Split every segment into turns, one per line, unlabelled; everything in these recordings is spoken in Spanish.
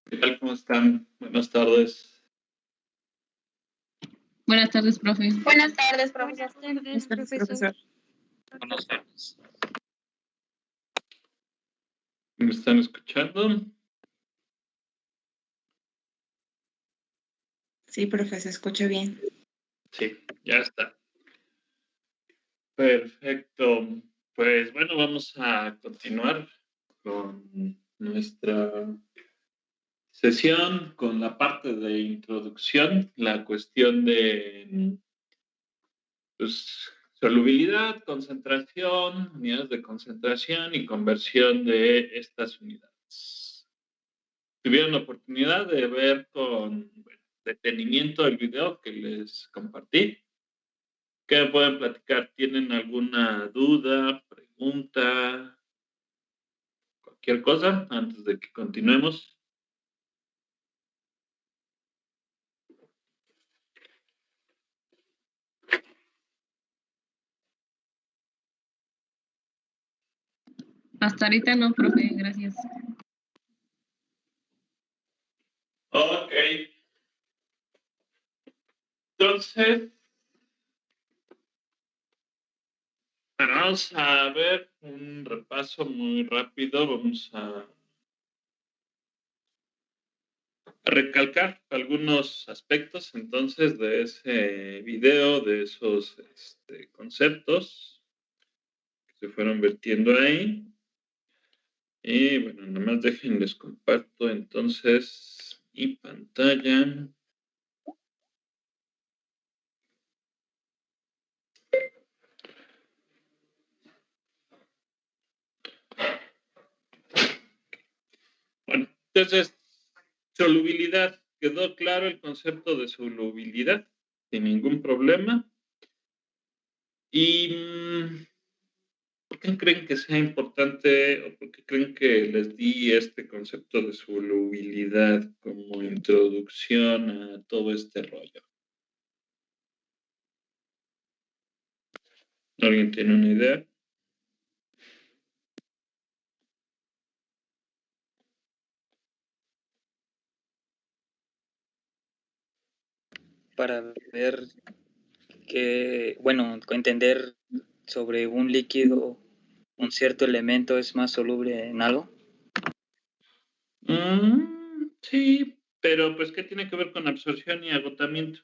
¿Qué tal? ¿Cómo están? Buenas tardes.
Buenas tardes, profe.
Buenas tardes, profesor.
Buenas tardes, profesor.
Buenas tardes. ¿Me están escuchando?
Sí, profe, se escucha bien.
Sí, ya está. Perfecto. Pues bueno, vamos a continuar con nuestra sesión, con la parte de introducción, la cuestión de pues, solubilidad, concentración, unidades de concentración y conversión de estas unidades. Tuvieron la oportunidad de ver con detenimiento el video que les compartí. ¿Qué me pueden platicar? ¿Tienen alguna duda, pregunta, cualquier cosa antes de que continuemos?
Hasta ahorita no, profe, gracias.
Ok. Entonces, bueno, vamos a ver un repaso muy rápido. Vamos a recalcar algunos aspectos entonces de ese video, de esos conceptos que se fueron vertiendo ahí. Y bueno, nomás déjenles comparto entonces mi pantalla. Bueno, entonces, solubilidad. ¿Quedó claro el concepto de solubilidad? Sin ningún problema. ¿Y por qué creen que sea importante o por qué creen que les di este concepto de solubilidad como introducción a todo este rollo? ¿Alguien tiene una idea?
Para ver entender sobre un líquido, un cierto elemento es más soluble en algo.
Sí, pero pues ¿qué tiene que ver con absorción y agotamiento?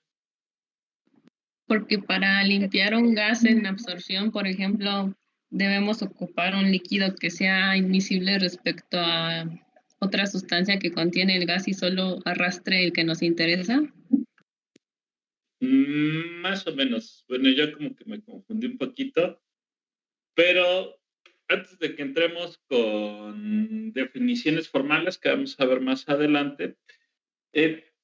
Porque para limpiar un gas en absorción, por ejemplo, debemos ocupar un líquido que sea admisible respecto a otra sustancia que contiene el gas y solo arrastre el que nos interesa.
Más o menos. Bueno, yo como que me confundí un poquito, pero antes de que entremos con definiciones formales que vamos a ver más adelante,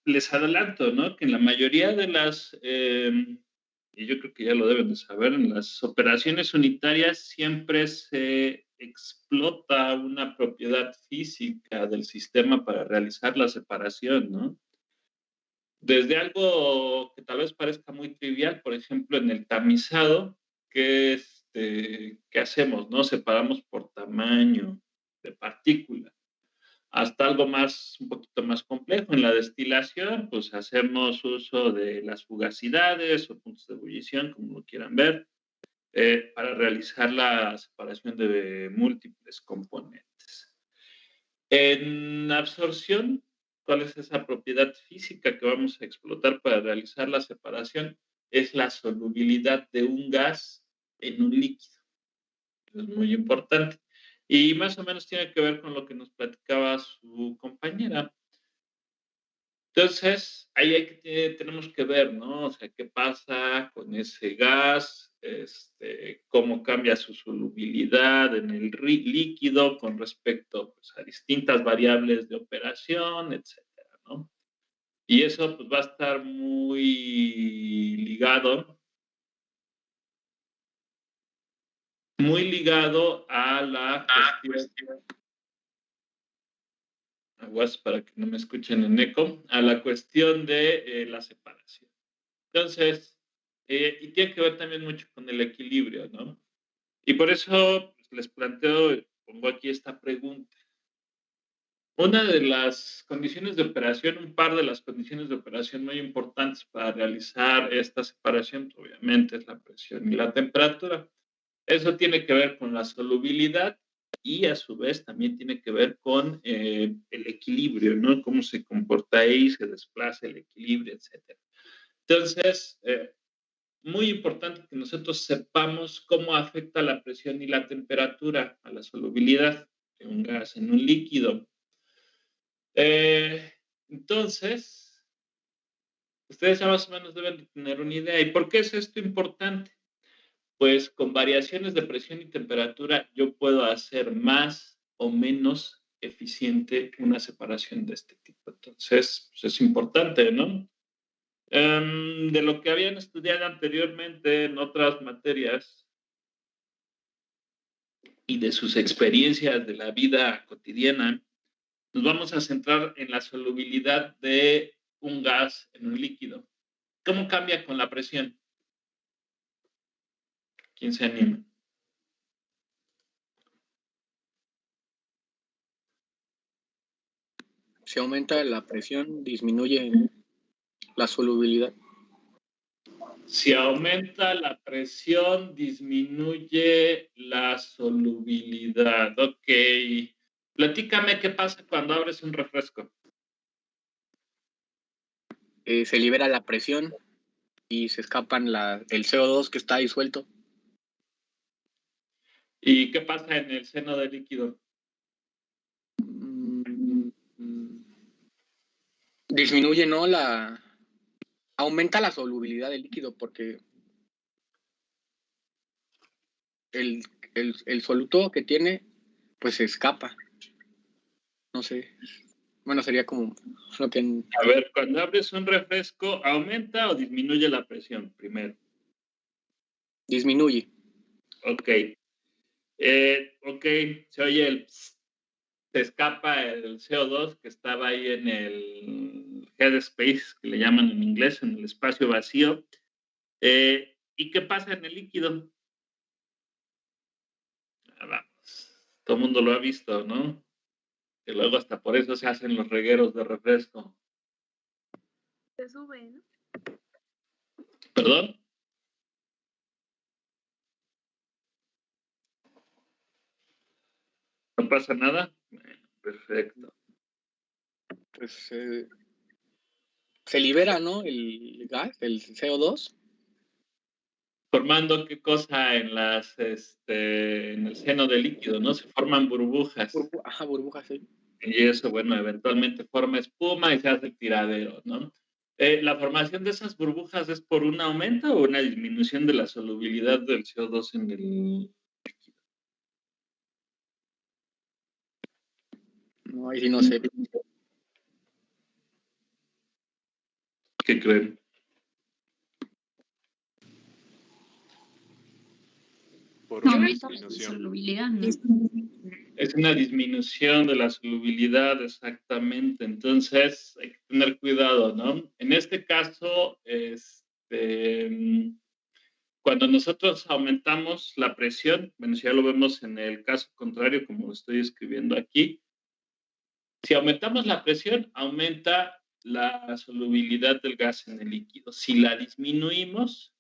les adelanto, ¿no? Que en la mayoría de las, y yo creo que ya lo deben de saber, en las operaciones unitarias siempre se explota una propiedad física del sistema para realizar la separación, ¿no? Desde algo que tal vez parezca muy trivial, por ejemplo, en el tamizado, ¿qué hacemos? ¿No? Separamos por tamaño de partícula. Hasta algo más, un poquito más complejo. En la destilación, pues hacemos uso de las fugacidades o puntos de ebullición, como lo quieran ver, para realizar la separación de múltiples componentes. En absorción, ¿cuál es esa propiedad física que vamos a explotar para realizar la separación? Es la solubilidad de un gas en un líquido. Es muy importante. Y más o menos tiene que ver con lo que nos platicaba su compañera. Entonces, ahí tenemos que ver, ¿no? O sea, qué pasa con ese gas, cómo cambia su solubilidad en el líquido con respecto, pues, a distintas variables de operación, etcétera, ¿no? Y eso, pues, va a estar muy ligado a la cuestión, aguas para que no me escuchen en eco, a la cuestión de la separación. Entonces, y tiene que ver también mucho con el equilibrio, ¿no? Y por eso pues, les planteo, pongo aquí esta pregunta. Una de las condiciones de operación, un par de las condiciones de operación muy importantes para realizar esta separación, obviamente, es la presión y la temperatura. Eso tiene que ver con la solubilidad y a su vez también tiene que ver con el equilibrio, ¿no? Cómo se comporta ahí, se desplaza el equilibrio, etc. Entonces, muy importante que nosotros sepamos cómo afecta la presión y la temperatura a la solubilidad de un gas en un líquido. Entonces, ustedes ya más o menos deben de tener una idea. ¿Y por qué es esto importante? Pues con variaciones de presión y temperatura yo puedo hacer más o menos eficiente una separación de este tipo. Entonces, pues es importante, ¿no? De lo que habían estudiado anteriormente en otras materias y de sus experiencias de la vida cotidiana, nos vamos a centrar en la solubilidad de un gas en un líquido. ¿Cómo cambia con la presión? ¿Quién se anima?
Si aumenta la presión, disminuye la solubilidad.
Si aumenta la presión, disminuye la solubilidad. Ok. Platícame qué pasa cuando abres un refresco.
Se libera la presión y se escapan el CO2 que está disuelto.
¿Y qué pasa en el seno del líquido?
Disminuye, ¿no? Aumenta la solubilidad del líquido porque el soluto que tiene, pues se escapa. No sé. Bueno, sería como lo que...
A ver, cuando abres un refresco, ¿aumenta o disminuye la presión primero?
Disminuye.
Ok. Ok, se oye se escapa el CO2 que estaba ahí en el headspace, que le llaman en inglés, en el espacio vacío. ¿Y qué pasa en el líquido? Vamos, todo el mundo lo ha visto, ¿no? Que luego hasta por eso se hacen los regueros de refresco.
Se sube, ¿no?
¿Perdón? ¿No pasa nada? Perfecto.
Pues se libera, ¿no? El gas, el CO2.
Formando qué cosa en en el seno del líquido, ¿no? Se forman burbujas.
Burbujas, sí.
Y eso, bueno, eventualmente forma espuma y se hace el tiradero, ¿no? ¿La formación de esas burbujas es por un aumento o una disminución de la solubilidad del CO2 en el líquido?
No, ahí sí no sé.
¿Qué creen?
Por una
Aumento de
disminución.
solubilidad, ¿no?
Es una disminución de la solubilidad, exactamente. Entonces, hay que tener cuidado, ¿no? En este caso, cuando nosotros aumentamos la presión, bueno, si ya lo vemos en el caso contrario, como lo estoy escribiendo aquí, si aumentamos la presión, aumenta la solubilidad del gas en el líquido. Si la disminuimos,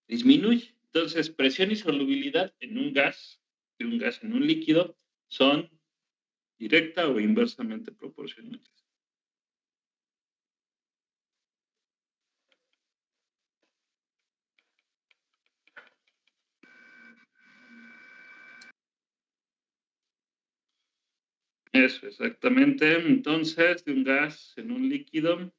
disminuye. Entonces, presión y solubilidad en un gas, de un gas en un líquido, son directa o inversamente proporcionales. Eso, exactamente. Entonces, de un gas en un líquido,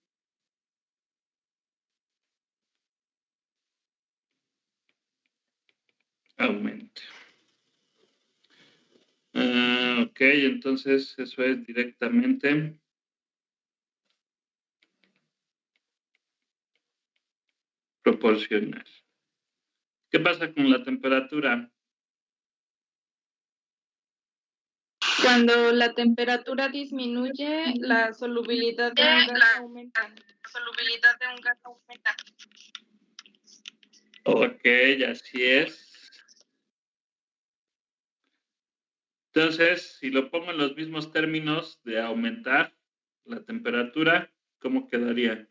aumenta. Ok, entonces eso es directamente proporcional. ¿Qué pasa con la temperatura?
Cuando la temperatura disminuye, la solubilidad de un gas aumenta.
Ok, así es. Entonces, si lo pongo en los mismos términos de aumentar la temperatura, ¿cómo quedaría?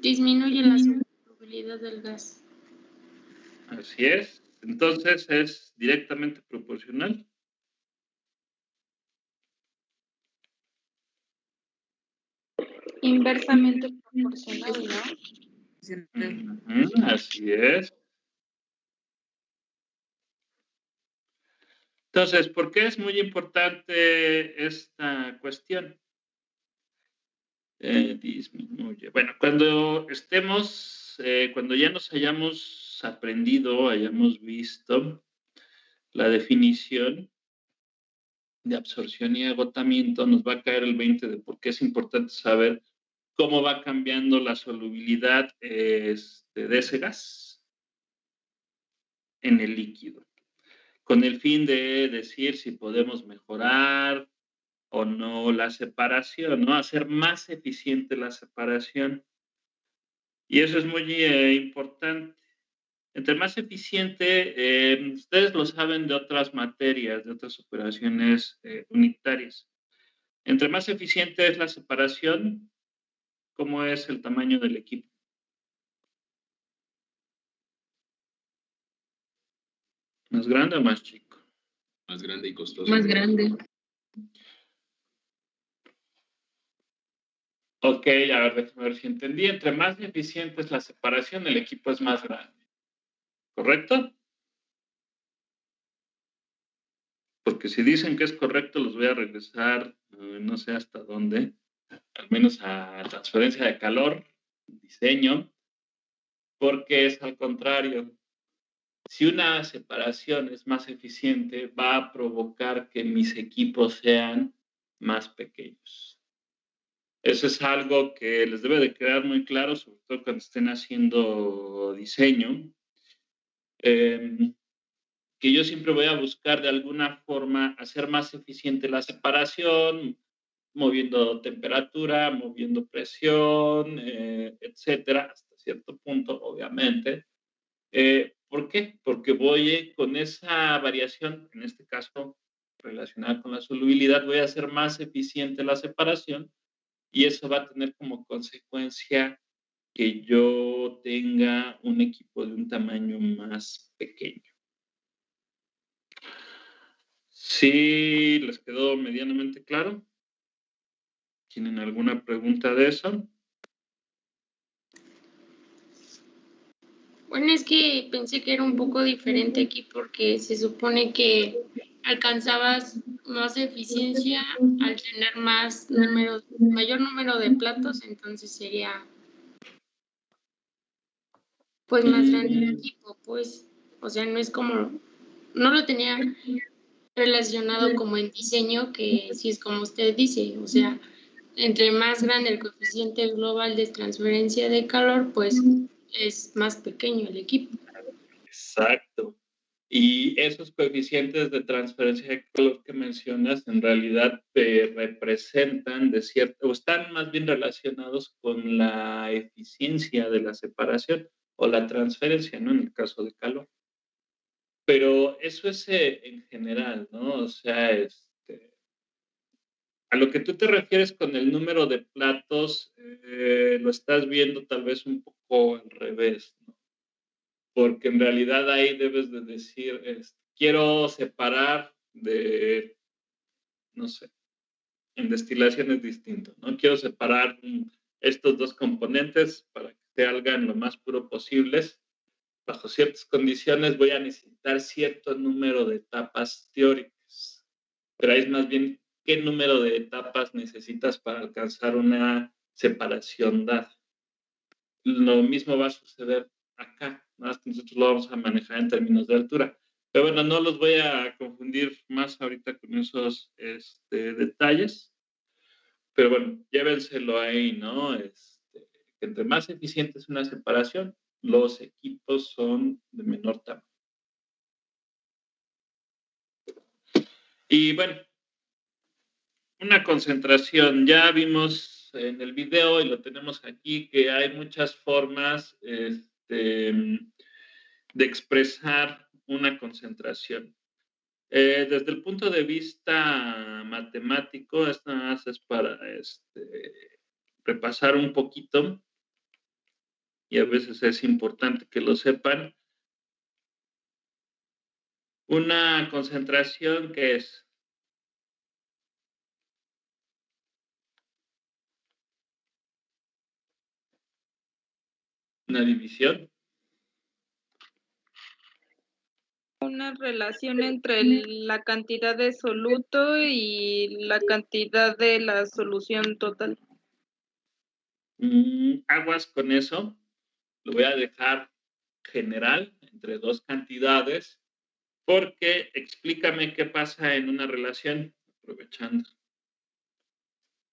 Disminuye la solubilidad del gas.
Así es. Entonces, es directamente proporcional.
Inversamente proporcional, ¿no?
Así es. Entonces, ¿por qué es muy importante esta cuestión? Disminuye. Bueno, cuando cuando ya nos hayamos aprendido, hayamos visto la definición de absorción y agotamiento, nos va a caer el 20 de por qué es importante saber cómo va cambiando la solubilidad de ese gas en el líquido, con el fin de decir si podemos mejorar o no la separación, ¿no? Hacer más eficiente la separación. Y eso es muy importante. Entre más eficiente, ustedes lo saben de otras materias, de otras operaciones unitarias. Entre más eficiente es la separación, ¿cómo es el tamaño del equipo? ¿Más grande o más chico?
Más grande y costoso.
Más grande.
Ok, a ver, déjame ver si entendí. Entre más eficiente es la separación, el equipo es más grande. ¿Correcto? Porque si dicen que es correcto, los voy a regresar, no sé hasta dónde, al menos a transferencia de calor, diseño, porque es al contrario. Si una separación es más eficiente, va a provocar que mis equipos sean más pequeños. Eso es algo que les debe de quedar muy claro, sobre todo cuando estén haciendo diseño. Que yo siempre voy a buscar de alguna forma hacer más eficiente la separación, moviendo temperatura, moviendo presión, etcétera, hasta cierto punto, obviamente. ¿Por qué? Porque voy con esa variación, en este caso relacionada con la solubilidad, voy a hacer más eficiente la separación y eso va a tener como consecuencia que yo tenga un equipo de un tamaño más pequeño. ¿Sí les quedó medianamente claro? ¿Tienen alguna pregunta de eso?
Bueno, es que pensé que era un poco diferente aquí porque se supone que alcanzabas más eficiencia al tener mayor número de platos, entonces sería pues más grande el equipo, pues, o sea, no es como, no lo tenía relacionado como en diseño, que sí es como usted dice, o sea, entre más grande el coeficiente global de transferencia de calor, pues es más pequeño el equipo.
Exacto. Y esos coeficientes de transferencia de calor que mencionas en realidad te representan o están más bien relacionados con la eficiencia de la separación o la transferencia, ¿no? En el caso de calor. Pero eso es en general, ¿no? O sea, a lo que tú te refieres con el número de platos, lo estás viendo tal vez un poco al revés, ¿no? Porque en realidad ahí debes de decir, quiero separar de, no sé, en destilación es distinto, ¿no? Quiero separar estos dos componentes para que salgan lo más puro posibles. Bajo ciertas condiciones voy a necesitar cierto número de etapas teóricas, pero ahí es más bien qué número de etapas necesitas para alcanzar una separación dada. Lo mismo va a suceder acá, nada más que nosotros lo vamos a manejar en términos de altura. Pero bueno, no los voy a confundir más ahorita con esos detalles. Pero bueno, llévenselo ahí, ¿no? Entre más eficiente es una separación, los equipos son de menor tamaño. Y bueno, una concentración. Ya vimos en el video y lo tenemos aquí que hay muchas formas de expresar una concentración. Desde el punto de vista matemático, esto nada más es para repasar un poquito, y a veces es importante que lo sepan. Una concentración que es una división.
Una relación entre la cantidad de soluto y la cantidad de la solución total.
Aguas con eso. Lo voy a dejar general entre dos cantidades, porque explícame qué pasa en una relación, aprovechando.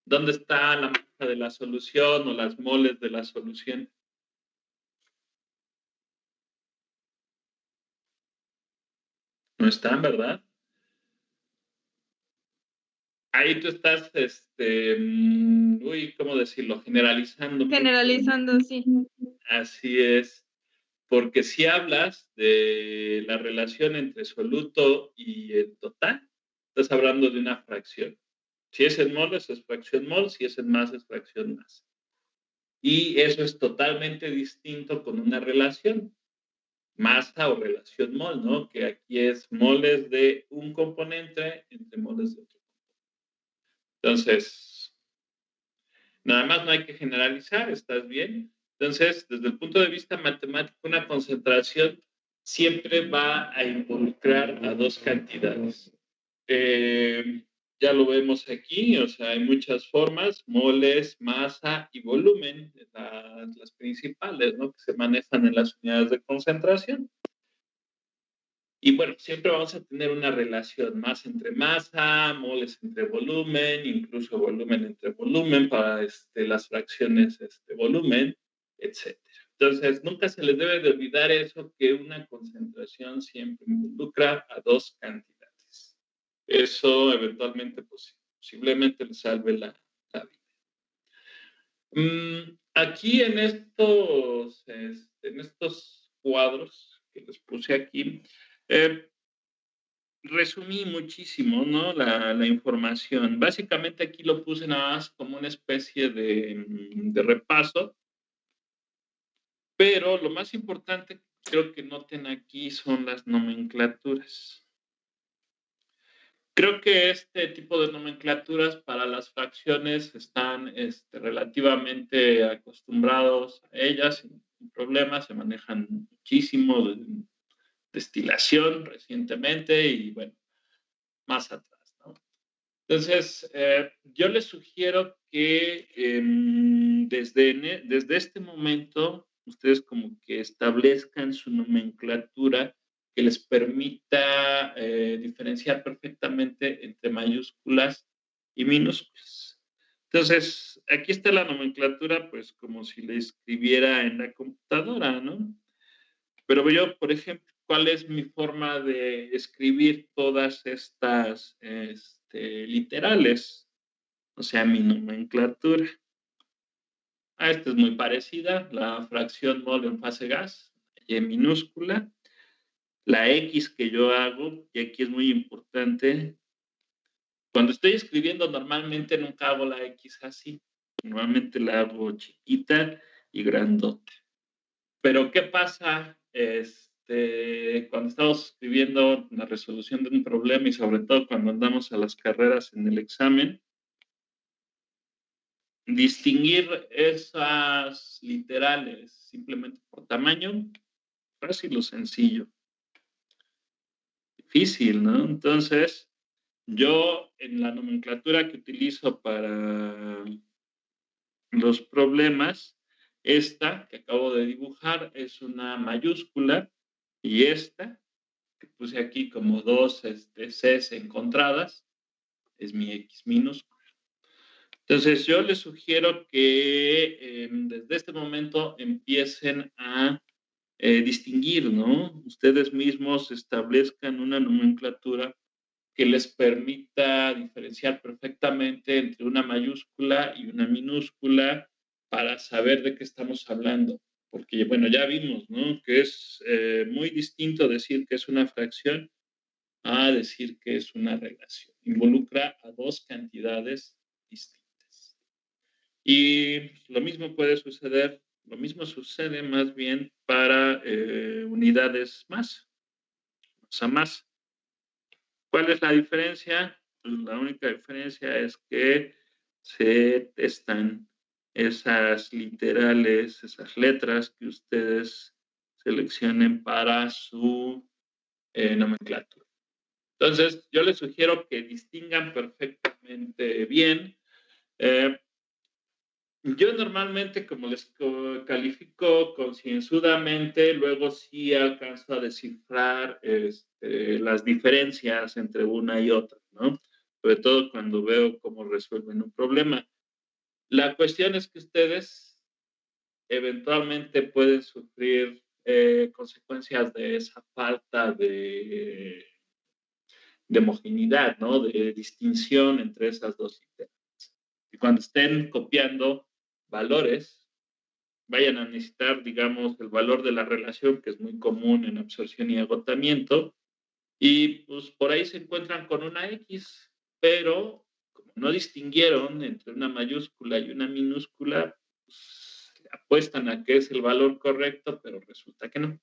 ¿Dónde está la masa de la solución o las moles de la solución? No están, ¿verdad? Ahí tú estás, ¿cómo decirlo? Generalizando.
Generalizando, sí.
Así es. Porque si hablas de la relación entre soluto y el total, estás hablando de una fracción. Si es en moles, es fracción mol. Si es en masa, es fracción masa. Y eso es totalmente distinto con una relación. Masa o relación mol, ¿no? Que aquí es moles de un componente entre moles de otro. Entonces, nada más no hay que generalizar, ¿estás bien? Entonces, desde el punto de vista matemático, una concentración siempre va a involucrar a dos cantidades. Ya lo vemos aquí, o sea, hay muchas formas, moles, masa y volumen, las principales, ¿no? Que se manejan en las unidades de concentración. Y bueno, siempre vamos a tener una relación más entre masa, moles entre volumen, incluso volumen entre volumen para las fracciones volumen, etc. Entonces, nunca se les debe de olvidar eso, que una concentración siempre involucra a dos cantidades. Eso eventualmente, pues, posiblemente le salve la vida. Aquí en estos cuadros que les puse aquí, resumí muchísimo, ¿no? La información. Básicamente aquí lo puse nada más como una especie de repaso, pero lo más importante creo que noten aquí son las nomenclaturas. Creo que este tipo de nomenclaturas para las fracciones están relativamente acostumbrados a ellas, un problema, se manejan muchísimo de destilación recientemente y bueno, más atrás, ¿no? Entonces, yo les sugiero que desde este momento ustedes como que establezcan su nomenclatura que les permita diferenciar perfectamente entre mayúsculas y minúsculas. Entonces, aquí está la nomenclatura, pues como si le escribiera en la computadora, ¿no? Pero yo, por ejemplo, ¿cuál es mi forma de escribir todas estas literales? O sea, mi nomenclatura. Esta es muy parecida, la fracción mol en fase gas, Y minúscula. La X que yo hago, y aquí es muy importante, cuando estoy escribiendo normalmente nunca hago la X así. Normalmente la hago chiquita y grandote. Pero ¿qué pasa cuando estamos escribiendo la resolución de un problema y sobre todo cuando andamos a las carreras en el examen? Distinguir esas literales simplemente por tamaño, fácil o sencillo. Difícil, ¿no? Entonces, yo en la nomenclatura que utilizo para los problemas, esta que acabo de dibujar es una mayúscula y esta, que puse aquí como dos Cs encontradas, es mi X minúscula. Entonces, yo les sugiero que desde este momento empiecen a distinguir, ¿no? Ustedes mismos establezcan una nomenclatura que les permita diferenciar perfectamente entre una mayúscula y una minúscula para saber de qué estamos hablando. Porque, bueno, ya vimos, ¿no? Que es muy distinto decir que es una fracción a decir que es una relación. Involucra a dos cantidades distintas. Y lo mismo puede suceder, lo mismo sucede más bien para unidades más, o sea, más. ¿Cuál es la diferencia? Pues la única diferencia es que se testan esas literales, esas letras que ustedes seleccionen para su nomenclatura. Entonces, yo les sugiero que distingan perfectamente bien. Yo normalmente, como les califico concienzudamente, luego sí alcanzo a descifrar las diferencias entre una y otra, ¿no? Sobre todo cuando veo cómo resuelven un problema. La cuestión es que ustedes eventualmente pueden sufrir consecuencias de esa falta de homogeneidad, ¿no? De distinción entre esas dos literales. Y cuando estén copiando valores, vayan a necesitar, digamos, el valor de la relación, que es muy común en absorción y agotamiento, y pues por ahí se encuentran con una X, pero como no distinguieron entre una mayúscula y una minúscula, pues, apuestan a que es el valor correcto, pero resulta que no.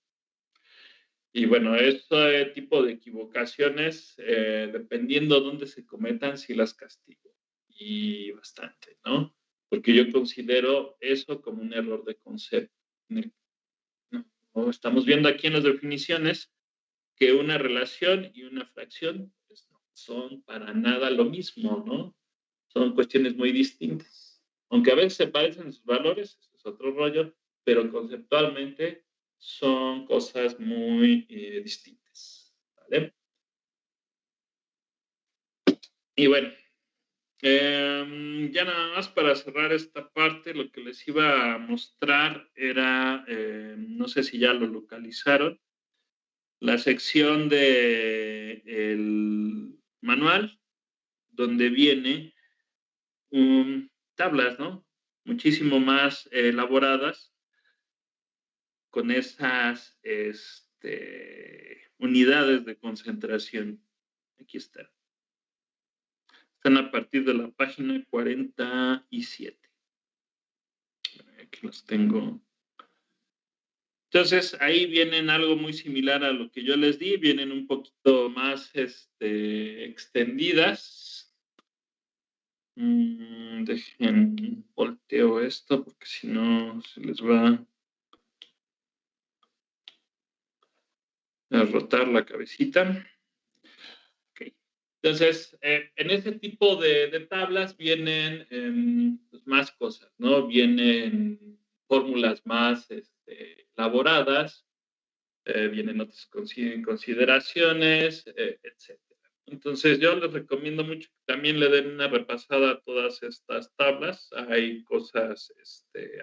Y bueno, ese tipo de equivocaciones, dependiendo dónde se cometan, sí las castigo. Y bastante, ¿no? Porque yo considero eso como un error de concepto. ¿No? Estamos viendo aquí en las definiciones que una relación y una fracción pues, no son para nada lo mismo, ¿no? Son cuestiones muy distintas. Aunque a veces se parecen en sus valores, eso es otro rollo, pero conceptualmente son cosas muy distintas, ¿vale? Y bueno, ya nada más para cerrar esta parte, lo que les iba a mostrar era, no sé si ya lo localizaron, la sección del manual, donde viene tablas, ¿no? Muchísimo más elaboradas con esas unidades de concentración. Aquí están. Están a partir de la página 47. Aquí los tengo. Entonces, ahí vienen algo muy similar a lo que yo les di. Vienen un poquito más extendidas. Dejen, volteo esto porque si no se les va a rotar la cabecita. Okay. Entonces, en ese tipo de tablas vienen pues más cosas, ¿no? Vienen fórmulas más elaboradas, vienen otras consideraciones, etc. Entonces, yo les recomiendo mucho que también le den una repasada a todas estas tablas. Hay cosas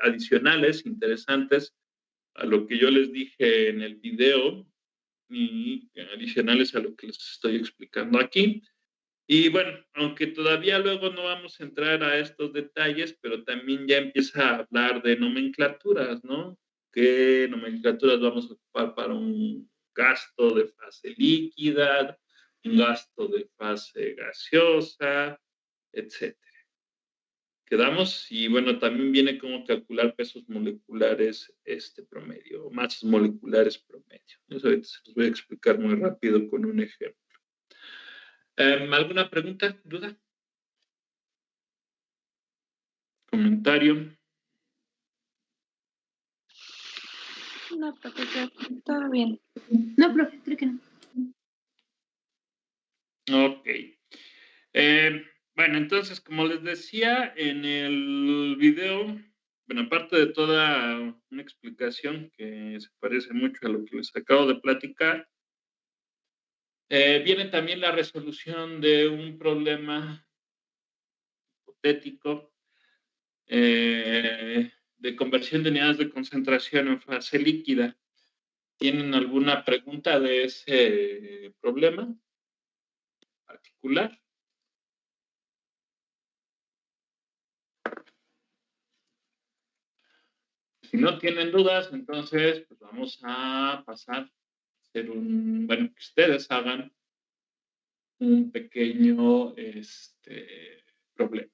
adicionales, interesantes a lo que yo les dije en el video y adicionales a lo que les estoy explicando aquí. Y bueno, aunque todavía luego no vamos a entrar a estos detalles, pero también ya empieza a hablar de nomenclaturas, ¿no? ¿Qué nomenclaturas vamos a ocupar para un gasto de fase líquida, un gasto de fase gaseosa, etcétera? Quedamos y bueno, también viene cómo calcular pesos moleculares promedio, masas moleculares promedio. Eso ahorita se los voy a explicar muy rápido con un ejemplo. ¿Alguna pregunta, duda? ¿Comentario?
No, profesor, todo bien.
No, profe, creo que no.
Ok. Bueno, entonces, como les decía en el video, bueno, aparte de toda una explicación que se parece mucho a lo que les acabo de platicar, viene también la resolución de un problema hipotético de conversión de unidades de concentración en fase líquida. ¿Tienen alguna pregunta de ese problema particular? Si no tienen dudas, entonces pues vamos a pasar a hacer bueno, que ustedes hagan un pequeño problema.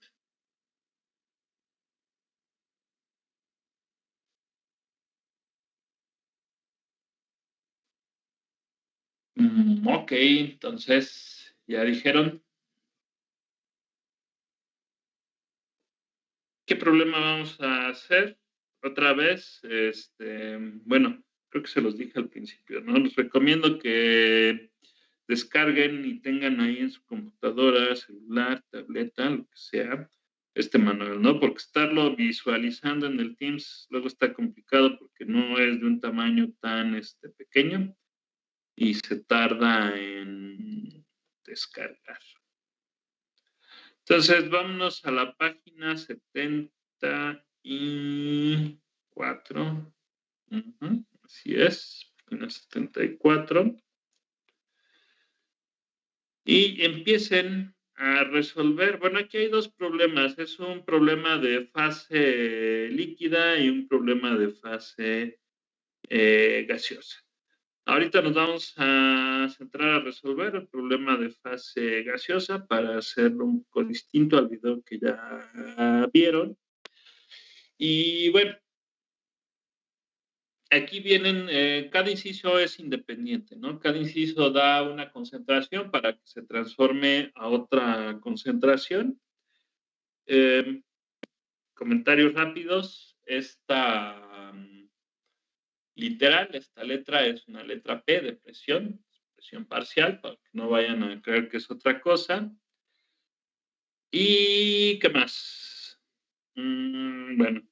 Ok, entonces, ¿ya dijeron? ¿Qué problema vamos a hacer? Otra vez, bueno, creo que se los dije al principio, ¿no? Les recomiendo que descarguen y tengan ahí en su computadora, celular, tableta, lo que sea, este manual, ¿no? Porque estarlo visualizando en el Teams luego está complicado porque no es de un tamaño tan pequeño y se tarda en descargar. Entonces, vámonos a la página 74. Así es, página 74. Y empiecen a resolver. Bueno, aquí hay dos problemas. Es un problema de fase líquida y un problema de fase gaseosa. Ahorita nos vamos a centrar a resolver el problema de fase gaseosa para hacerlo un poco distinto al video que ya vieron. Y bueno, aquí vienen, cada inciso es independiente, ¿no? Cada inciso da una concentración para que se transforme a otra concentración. Comentarios rápidos. Literal, esta letra es una letra P de presión parcial, para que no vayan a creer que es otra cosa. ¿Y qué más? Bueno,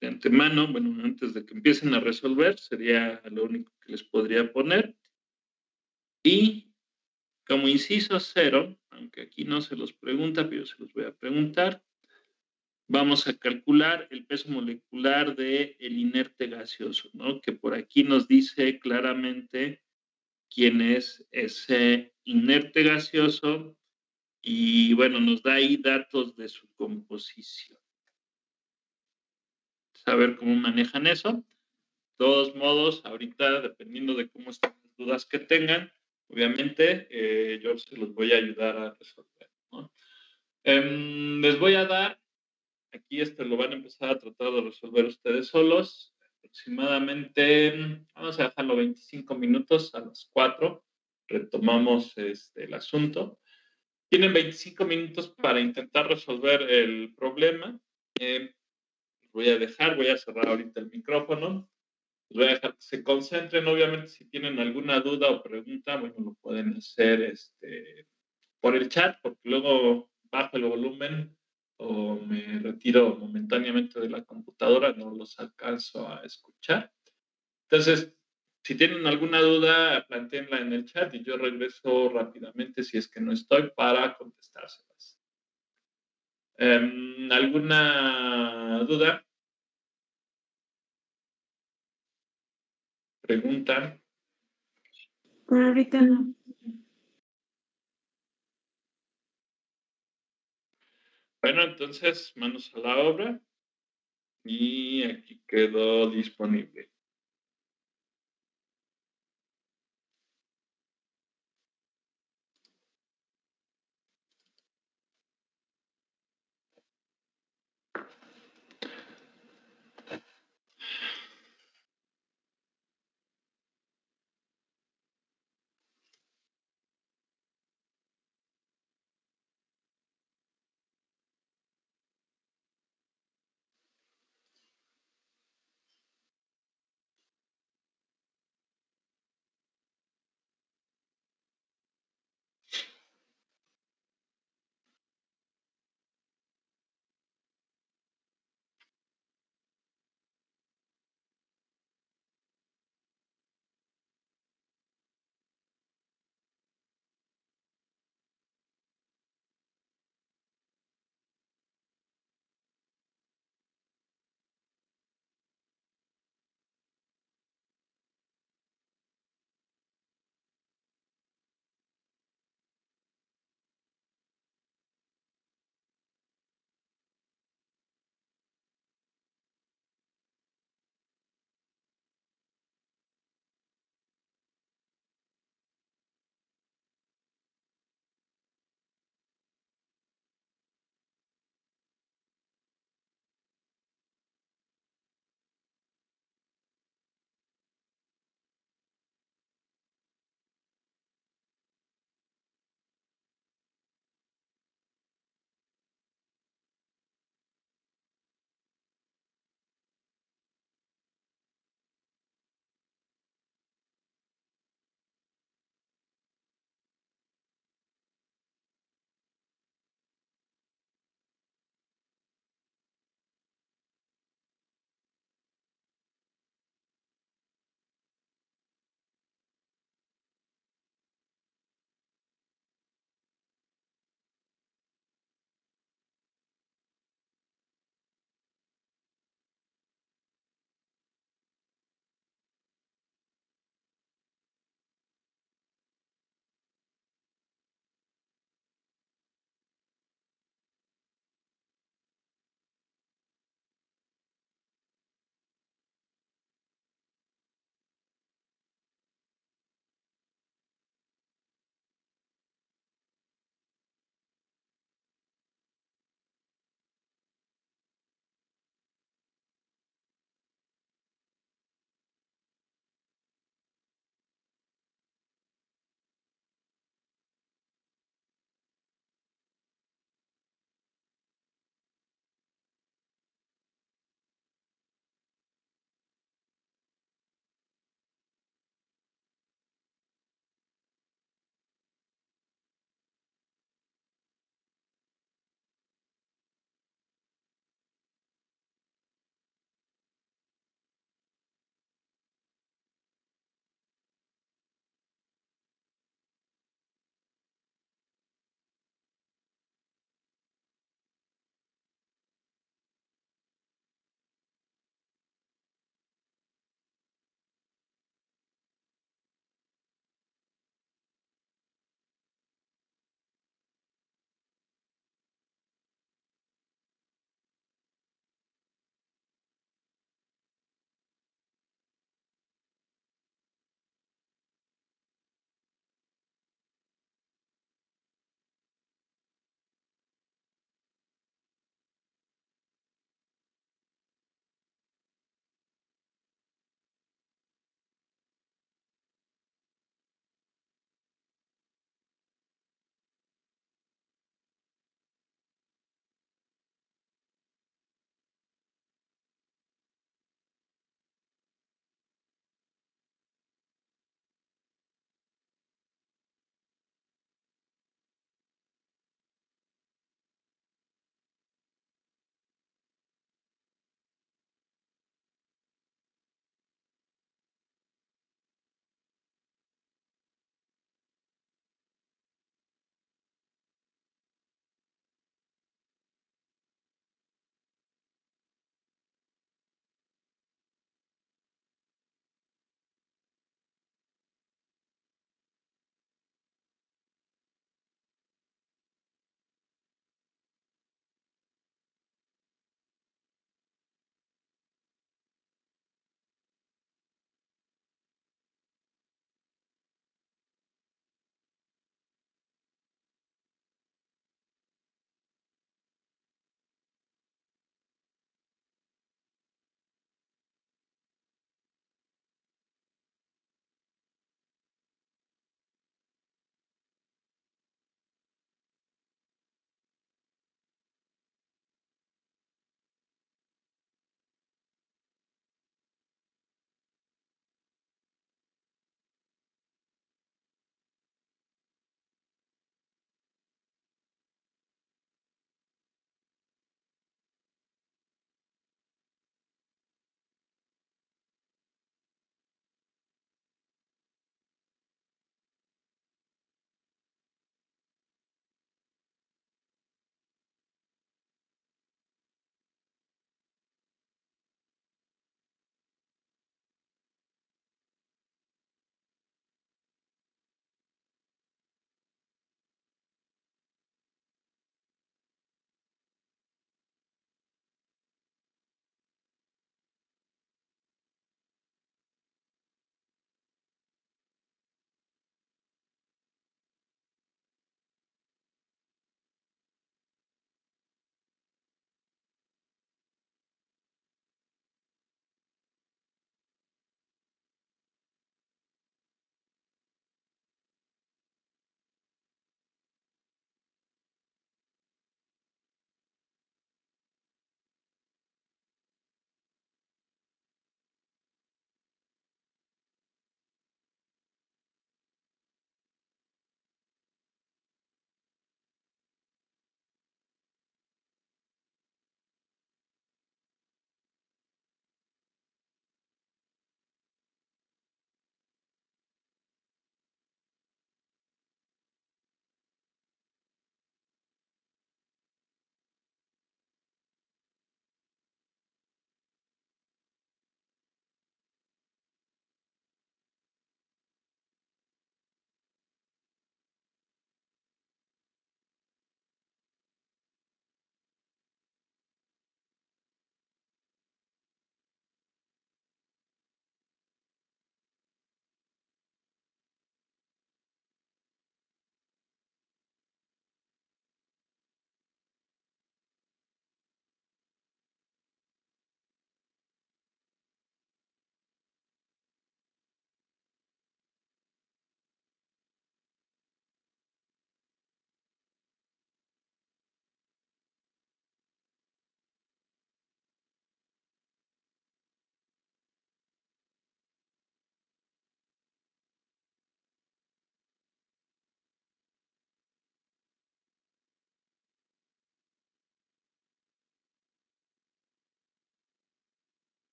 de antemano, bueno, antes de que empiecen a resolver, sería lo único que les podría poner. Y como inciso 0, aunque aquí no se los pregunta, pero yo se los voy a preguntar, vamos a calcular el peso molecular del inerte gaseoso, ¿no? Que por aquí nos dice claramente quién es ese inerte gaseoso y, bueno, nos da ahí datos de su composición. Saber cómo manejan eso. De todos modos, ahorita, dependiendo de cómo están las dudas que tengan, obviamente yo se los voy a ayudar a resolver, ¿no? Les voy a dar, aquí lo van a empezar a tratar de resolver ustedes solos, aproximadamente, vamos a dejarlo 25 minutos, a las 4 retomamos el asunto. Tienen 25 minutos para intentar resolver el problema. Voy a cerrar ahorita el micrófono Voy a dejar que se concentren. Obviamente, si tienen alguna duda o pregunta, bueno, lo pueden hacer por el chat, porque luego bajo el volumen o me retiro momentáneamente de la computadora, no los alcanzo a escuchar. Entonces, si tienen alguna duda, planteenla en el chat y yo regreso rápidamente si es que no estoy para contestárselas. ¿Alguna duda? ¿Pregunta?
Por ahorita no.
Bueno, entonces, manos a la obra y aquí quedó disponible.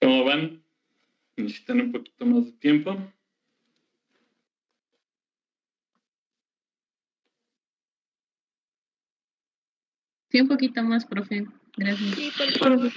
¿Cómo van? ¿Necesitan un poquito más de tiempo?
Sí, un poquito más, profe. Gracias.
Sí, por favor.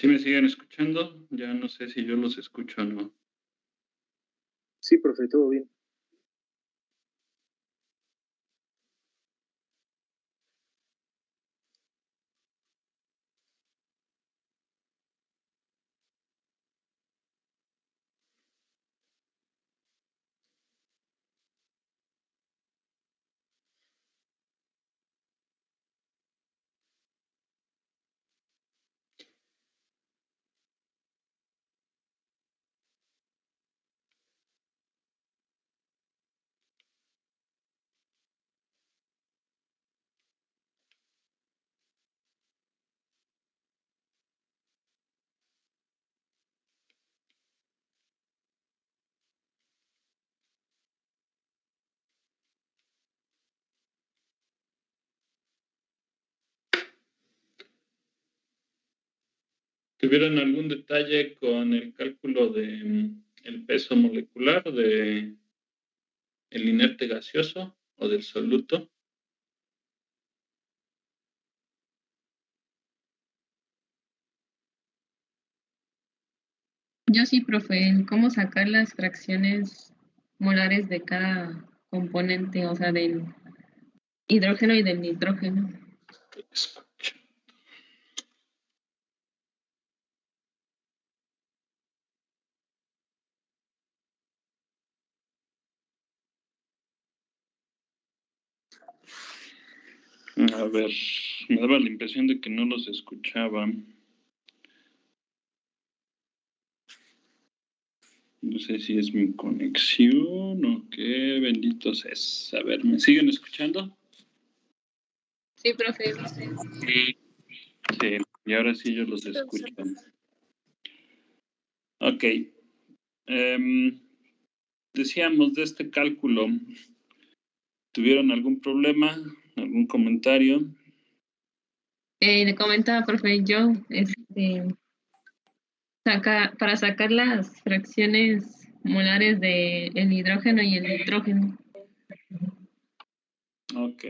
¿Sí me siguen escuchando? Ya no sé si yo los escucho o no.
Sí, profe, todo bien.
¿Tuvieron algún detalle con el cálculo de el peso molecular de el inerte gaseoso o del soluto?
Yo sí, profe, ¿cómo sacar las fracciones molares de cada componente, o sea, del hidrógeno y del nitrógeno?
A ver, me daba la impresión de que no los escuchaba. No sé si es mi conexión o qué, benditos es. A ver, ¿me siguen escuchando?
Sí, profe.
Sí, y ahora sí yo los escucho. Ok. Decíamos de este cálculo, ¿tuvieron algún problema? ¿Algún comentario?
Le comentaba, profe, yo, para sacar las fracciones molares del hidrógeno y el nitrógeno.
Ok.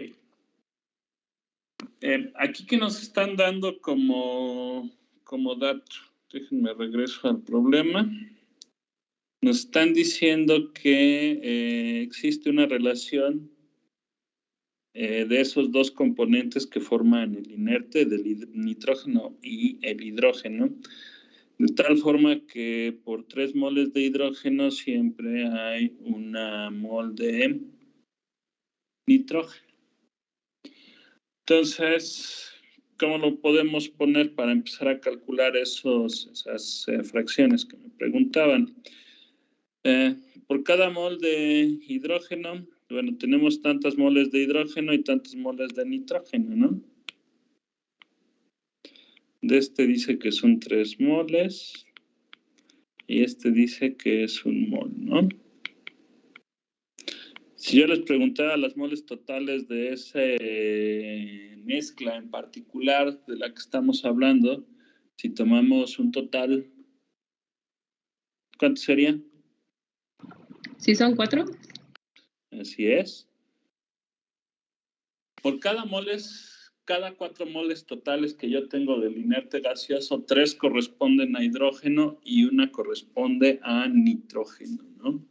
Aquí que nos están dando como dato, déjenme regreso al problema. Nos están diciendo que existe una relación de esos dos componentes que forman el inerte, del nitrógeno y el hidrógeno, de tal forma que por 3 moles de hidrógeno siempre hay una mol de nitrógeno. Entonces, ¿cómo lo podemos poner para empezar a calcular esas fracciones que me preguntaban? Por cada mol de hidrógeno, bueno, tenemos tantas moles de hidrógeno y tantos moles de nitrógeno, ¿no? De este dice que son 3 moles y este dice que es 1 mol, ¿no? Si yo les preguntara las moles totales de esa mezcla en particular de la que estamos hablando, si tomamos un total, ¿cuánto sería?
¿Sí son 4?
Así es. Por cada 4 moles totales que yo tengo del inerte gaseoso, 3 corresponden a hidrógeno y 1 corresponde a nitrógeno, ¿no?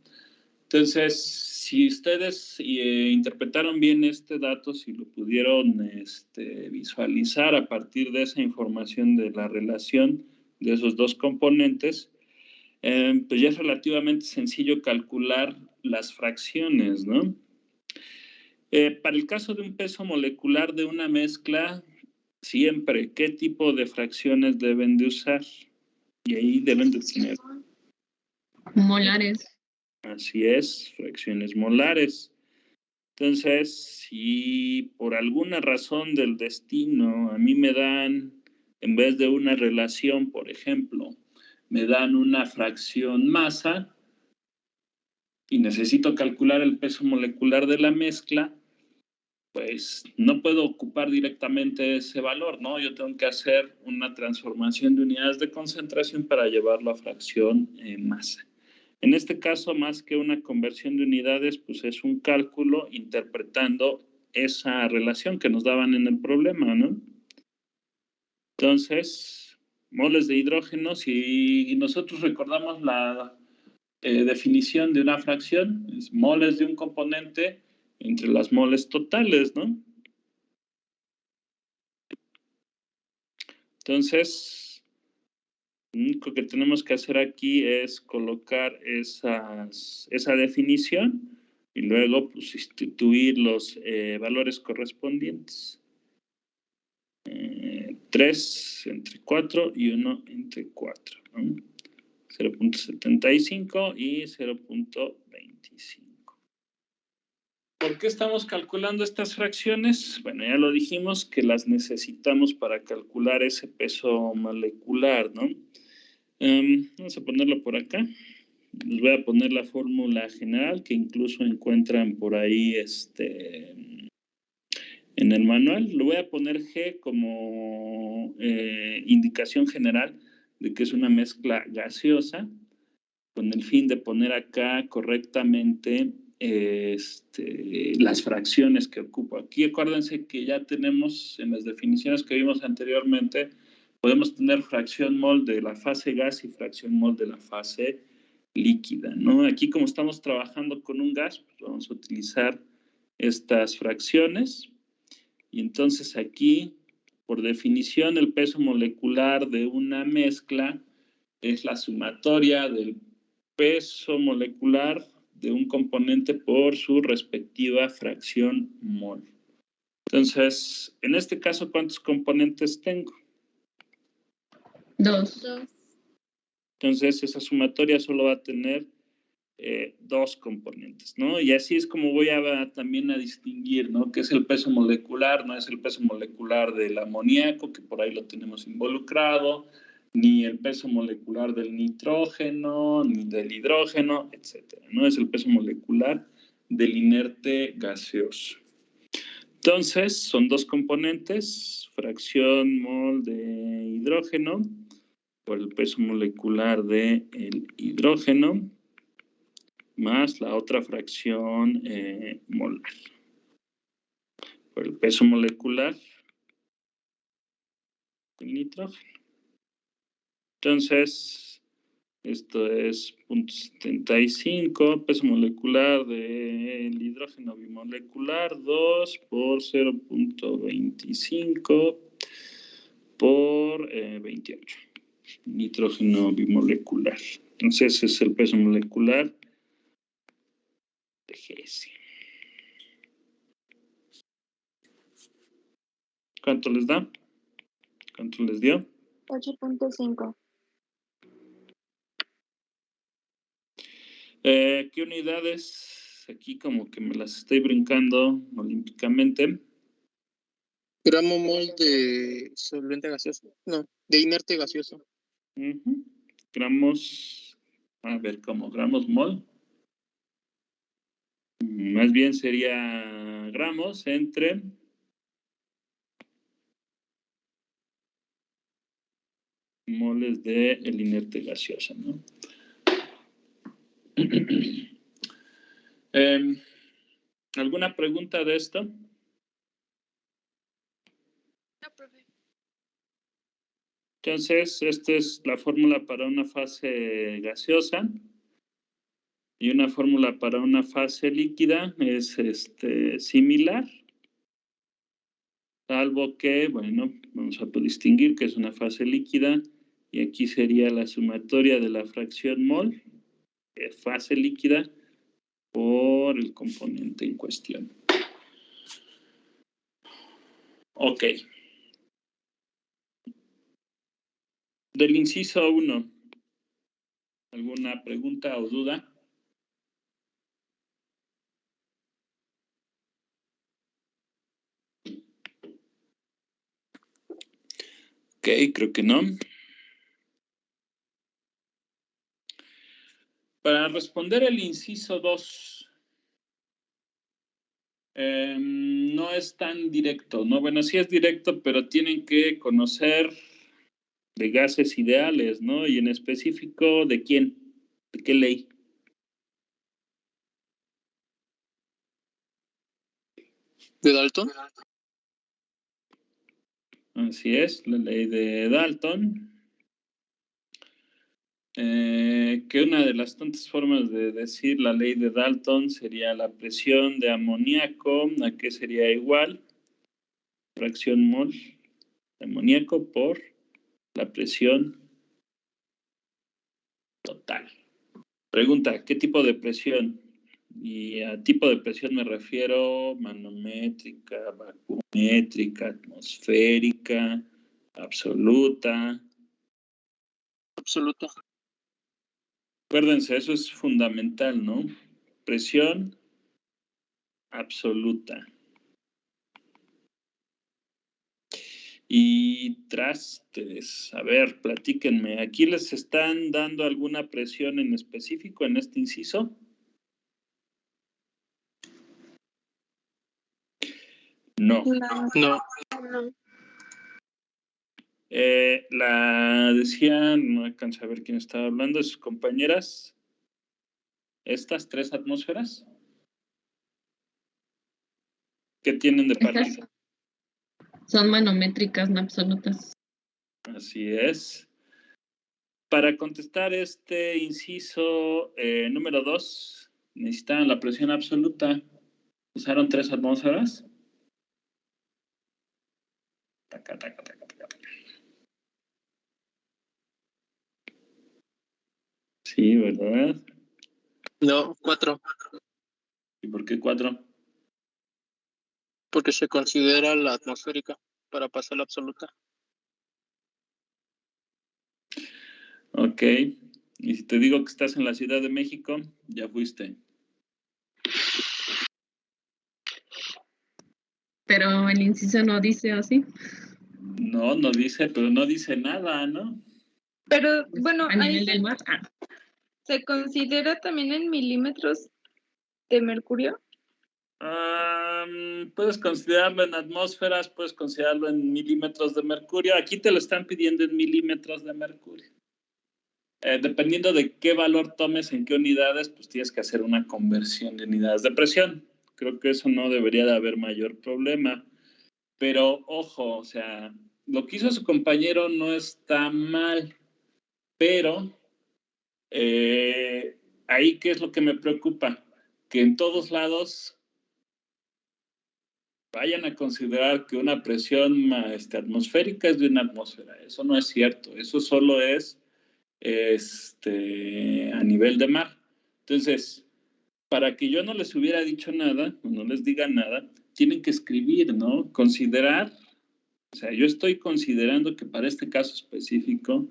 Entonces, si ustedes interpretaron bien este dato, si lo pudieron visualizar a partir de esa información de la relación de esos dos componentes, pues ya es relativamente sencillo calcular las fracciones, ¿no? Para el caso de un peso molecular de una mezcla, siempre, ¿qué tipo de fracciones deben de usar? Y ahí deben de tener...
Molares.
Así es, fracciones molares. Entonces, si por alguna razón del destino a mí me dan, en vez de una relación, por ejemplo, me dan una fracción masa y necesito calcular el peso molecular de la mezcla, pues no puedo ocupar directamente ese valor, ¿no? Yo tengo que hacer una transformación de unidades de concentración para llevarlo a fracción masa. En este caso, más que una conversión de unidades, pues es un cálculo interpretando esa relación que nos daban en el problema, ¿no? Entonces, moles de hidrógeno, si nosotros recordamos la definición de una fracción, es moles de un componente entre las moles totales, ¿no? Entonces, lo único que tenemos que hacer aquí es colocar esa definición y luego pues, sustituir los valores correspondientes. 3 entre 4 y 1 entre 4, ¿no? 0.75 y 0.25. ¿Por qué estamos calculando estas fracciones? Bueno, ya lo dijimos que las necesitamos para calcular ese peso molecular, ¿no? Vamos a ponerlo por acá. Les voy a poner la fórmula general que incluso encuentran por ahí en el manual. Lo voy a poner G como indicación general de que es una mezcla gaseosa con el fin de poner acá correctamente las fracciones que ocupo. Aquí acuérdense que ya tenemos en las definiciones que vimos anteriormente, podemos tener fracción mol de la fase gas y fracción mol de la fase líquida, ¿no? Aquí como estamos trabajando con un gas, pues vamos a utilizar estas fracciones y entonces aquí, por definición, el peso molecular de una mezcla es la sumatoria del peso molecular de un componente por su respectiva fracción mol. Entonces, en este caso, ¿cuántos componentes tengo?
2.
Entonces, esa sumatoria solo va a tener 2 componentes, ¿no? Y así es como voy también a distinguir, ¿no? ¿Qué es el peso molecular? No es el peso molecular del amoníaco, que por ahí lo tenemos involucrado, ni el peso molecular del nitrógeno, ni del hidrógeno, etcétera, ¿no? Es el peso molecular del inerte gaseoso. Entonces, son dos componentes, fracción mol de hidrógeno por el peso molecular del hidrógeno, más la otra fracción molar por el peso molecular del nitrógeno. Entonces, esto es 0.75, peso molecular del hidrógeno bimolecular, 2 por 0.25 por 28. Nitrógeno bimolecular. Entonces, ese es el peso molecular de GS. ¿Cuánto les da? ¿Cuánto les dio?
8.5.
¿Qué unidades? Aquí como que me las estoy brincando olímpicamente.
Gramo mol de solvente gaseoso. No, de inerte gaseoso.
Gramos, a ver, ¿cómo? ¿Gramos mol? Más bien sería gramos entre moles de el inerte gaseoso, ¿no? ¿Alguna pregunta de esto?
No, profe.
Entonces, esta es la fórmula para una fase gaseosa y una fórmula para una fase líquida es similar, salvo que, bueno, vamos a distinguir que es una fase líquida y aquí sería la sumatoria de la fracción mol, fase líquida, por el componente en cuestión. Ok. Del inciso 1, ¿alguna pregunta o duda? Ok, creo que no. Para responder el inciso 2, no es tan directo, ¿no? Bueno, sí es directo, pero tienen que conocer de gases ideales, ¿no? Y en específico, ¿de quién? ¿De qué ley?
¿De Dalton?
Así es, la ley de Dalton. Que una de las tantas formas de decir la ley de Dalton sería la presión de amoníaco, ¿a qué sería igual? Fracción mol de amoníaco por la presión total. Pregunta, ¿qué tipo de presión? Y a tipo de presión me refiero manométrica, vacuométrica, atmosférica, absoluta.
Absoluta.
Acuérdense, eso es fundamental, ¿no? Presión absoluta. Y trastes, a ver, platíquenme, ¿aquí les están dando alguna presión en específico en este inciso? No.
No.
La decían, no alcanzo a ver quién estaba hablando, de sus compañeras, estas 3 atmósferas, ¿qué tienen de parte?
Son manométricas, no absolutas.
Así es. Para contestar este inciso número 2, necesitan la presión absoluta. ¿Usaron 3 atmósferas? Taca, taca, taca, taca, taca. Sí, ¿verdad?
No, 4.
¿Y por qué 4?
Porque se considera la atmosférica para pasar la absoluta.
Ok. Y si te digo que estás en la Ciudad de México, ya fuiste.
Pero el inciso no dice así.
No, no dice, pero no dice nada, ¿no?
Pero bueno,
a
ahí
nivel del mar.
se considera también en milímetros de mercurio.
Puedes considerarlo en atmósferas, puedes considerarlo en milímetros de mercurio. Aquí te lo están pidiendo en milímetros de mercurio. Dependiendo de qué valor tomes, en qué unidades, pues tienes que hacer una conversión de unidades de presión. Creo que eso no debería de haber mayor problema. Pero, ojo, o sea, lo que hizo su compañero no está mal, pero ahí, ¿qué es lo que me preocupa? Que en todos lados vayan a considerar que una presión atmosférica es de una atmósfera. Eso no es cierto. Eso solo es a nivel de mar. Entonces, para que yo no les hubiera dicho nada, o no les diga nada, tienen que escribir, ¿no? Considerar, o sea, yo estoy considerando que para este caso específico,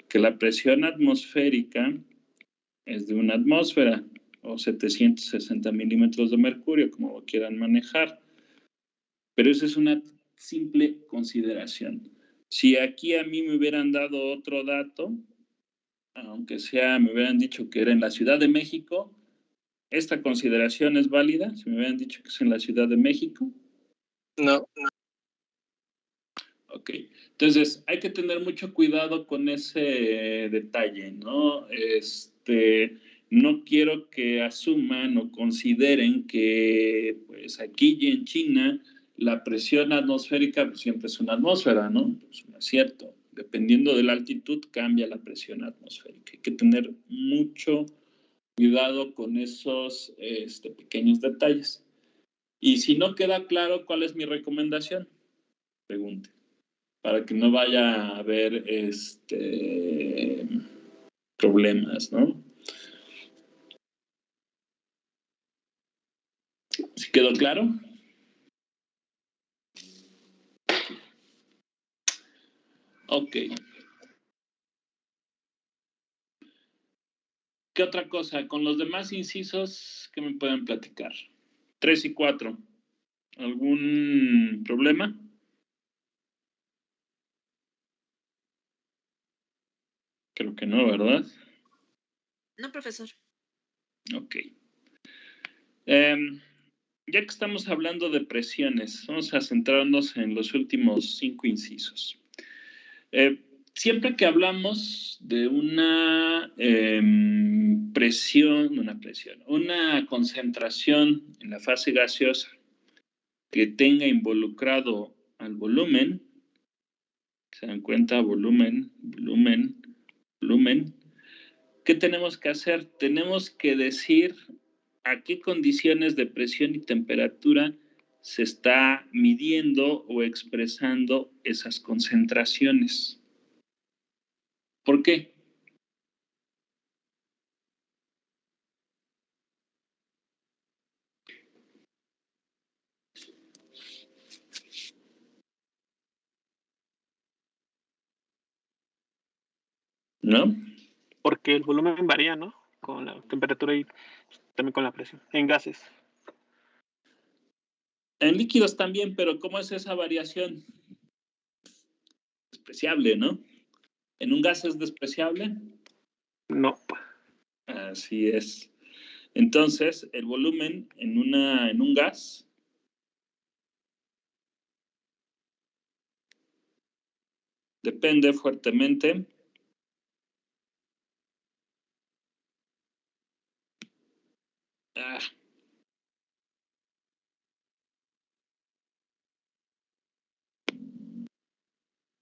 que la presión atmosférica es de una atmósfera, o 760 milímetros de mercurio, como lo quieran manejar. Pero eso es una simple consideración. Si aquí a mí me hubieran dado otro dato, aunque sea, me hubieran dicho que era en la Ciudad de México, ¿esta consideración es válida? Si me hubieran dicho que es en la Ciudad de México.
No.
Ok, entonces hay que tener mucho cuidado con ese detalle, ¿no? No quiero que asuman o consideren que pues aquí y en China la presión atmosférica pues, siempre es una atmósfera, ¿no? Pues no es cierto. Dependiendo de la altitud cambia la presión atmosférica. Hay que tener mucho cuidado con esos pequeños detalles. Y si no queda claro, ¿cuál es mi recomendación? Pregunte. Para que no vaya a haber problemas, ¿no? ¿Sí quedó claro? Ok. ¿Qué otra cosa? Con los demás incisos, ¿qué me pueden platicar? 3 y 4. ¿Algún problema? Creo que no, ¿verdad?
No, profesor.
Ok. Ya que estamos hablando de presiones, vamos a centrarnos en los últimos 5 incisos. Siempre que hablamos de una una concentración en la fase gaseosa que tenga involucrado al volumen, se dan cuenta, volumen, ¿qué tenemos que hacer? Tenemos que decir a qué condiciones de presión y temperatura se está midiendo o expresando esas concentraciones. ¿Por qué? ¿No?
Porque el volumen varía, ¿no? Con la temperatura y también con la presión. En gases.
En líquidos también, pero ¿cómo es esa variación? Despreciable, ¿no? ¿En un gas es despreciable?
No.
Así es. Entonces, el volumen en un gas depende fuertemente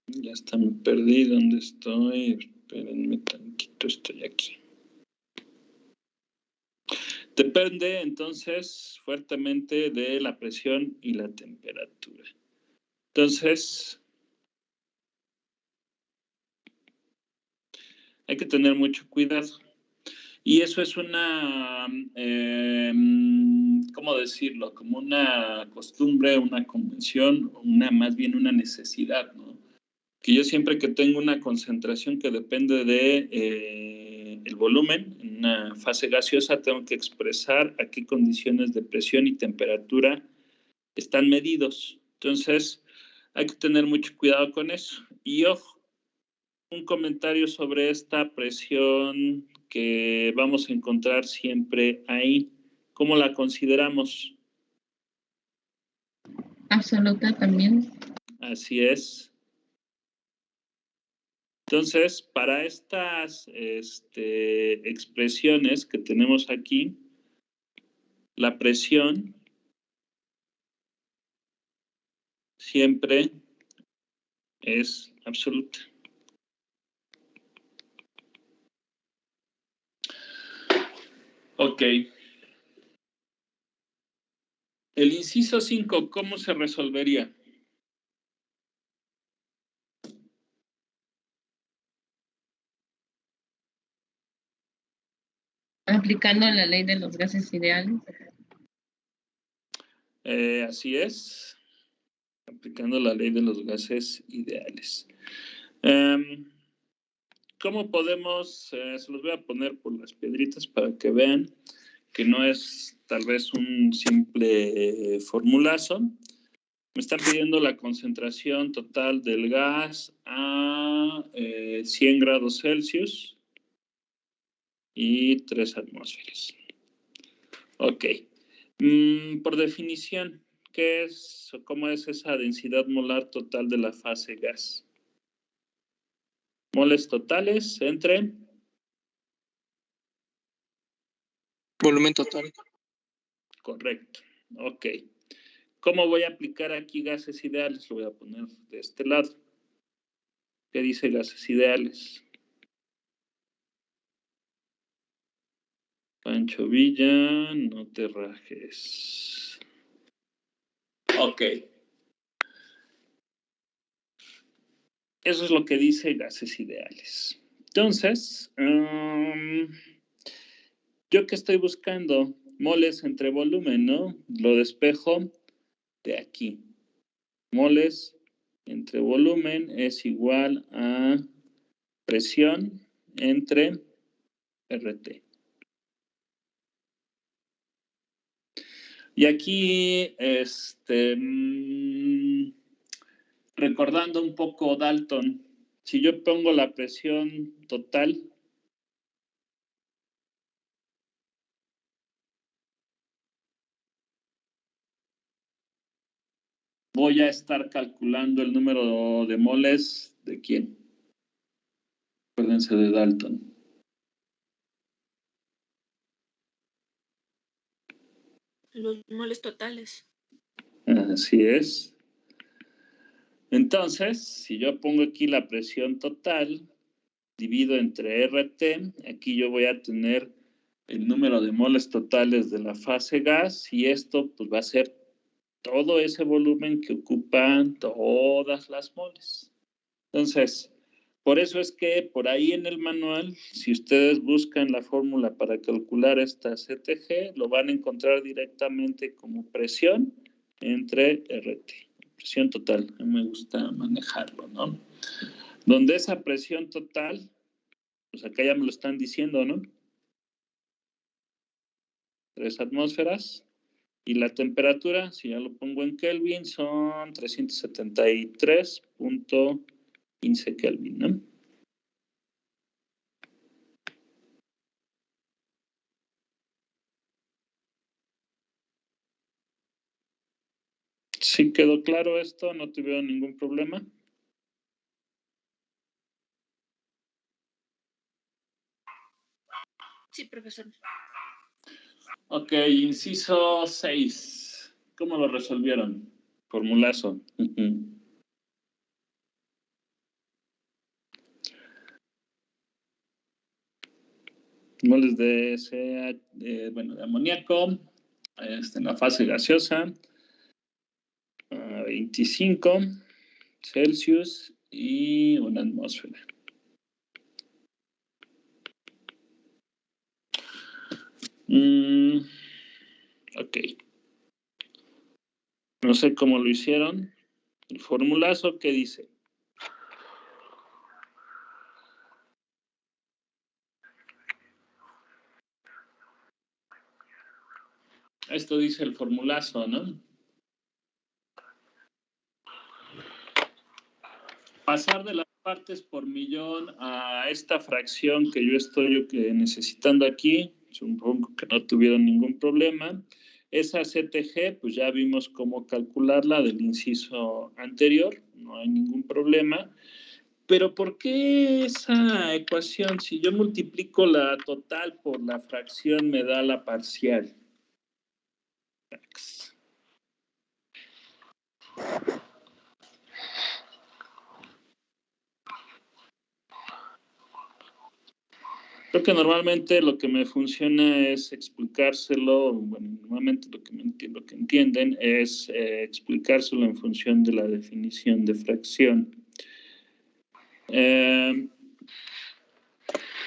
ya está, me perdí dónde estoy. Espérenme tantito, estoy aquí. Depende entonces fuertemente de la presión y la temperatura. Entonces, hay que tener mucho cuidado. Y eso es una, ¿cómo decirlo? Como una costumbre, una convención, más bien una necesidad, ¿no? Que yo siempre que tengo una concentración que depende de el volumen, en una fase gaseosa, tengo que expresar a qué condiciones de presión y temperatura están medidos. Entonces, hay que tener mucho cuidado con eso. Y ojo, un comentario sobre esta presión que vamos a encontrar siempre ahí. ¿Cómo la consideramos?
Absoluta también.
Así es. Entonces, para estas expresiones que tenemos aquí, la presión siempre es absoluta. Ok. El inciso 5, ¿cómo se resolvería?
Aplicando la ley de los gases ideales.
Así es. Aplicando la ley de los gases ideales. ¿Cómo podemos? Se los voy a poner por las piedritas para que vean que no es tal vez un simple formulazo. Me están pidiendo la concentración total del gas a 100 grados Celsius y 3 atmósferas. Ok. Por definición, ¿qué es o cómo es esa densidad molar total de la fase gas? Moles totales entre...
Volumen total.
Correcto. Ok. ¿Cómo voy a aplicar aquí gases ideales? Lo voy a poner de este lado. ¿Qué dice gases ideales? Pancho Villa, no te rajes. Ok. Eso es lo que dice gases ideales. Entonces, ¿yo qué estoy buscando? Moles entre volumen, ¿no? Lo despejo de aquí. Moles entre volumen es igual a presión entre RT. Y aquí, recordando un poco Dalton, si yo pongo la presión total, voy a estar calculando el número de moles de quién. Acuérdense de Dalton.
Los moles totales.
Así es. Entonces, si yo pongo aquí la presión total, divido entre RT, aquí yo voy a tener el número de moles totales de la fase gas y esto pues va a ser todo ese volumen que ocupan todas las moles. Entonces, por eso es que por ahí en el manual, si ustedes buscan la fórmula para calcular esta CTG, lo van a encontrar directamente como presión entre RT. Presión total, a mí me gusta manejarlo, ¿no? Donde esa presión total, pues acá ya me lo están diciendo, ¿no? 3 atmósferas. Y la temperatura, si ya lo pongo en Kelvin, son 373.15 Kelvin, ¿no? ¿Sí quedó claro esto? ¿No tuvieron ningún problema?
Sí, profesor.
Ok, inciso 6. ¿Cómo lo resolvieron? Formulazo. Moles de de amoníaco, en la fase gaseosa, a 25 Celsius y 1 atmósfera. Ok. No sé cómo lo hicieron. El formulazo, ¿qué dice? Esto dice el formulazo, ¿no? Pasar de la partes por millón a esta fracción que yo estoy necesitando aquí, supongo que no tuvieron ningún problema. Esa CTG, pues ya vimos cómo calcularla del inciso anterior, no hay ningún problema. Pero ¿por qué esa ecuación, si yo multiplico la total por la fracción, me da la parcial? Creo que normalmente lo que me funciona es explicárselo, bueno, normalmente lo que entienden es explicárselo en función de la definición de fracción.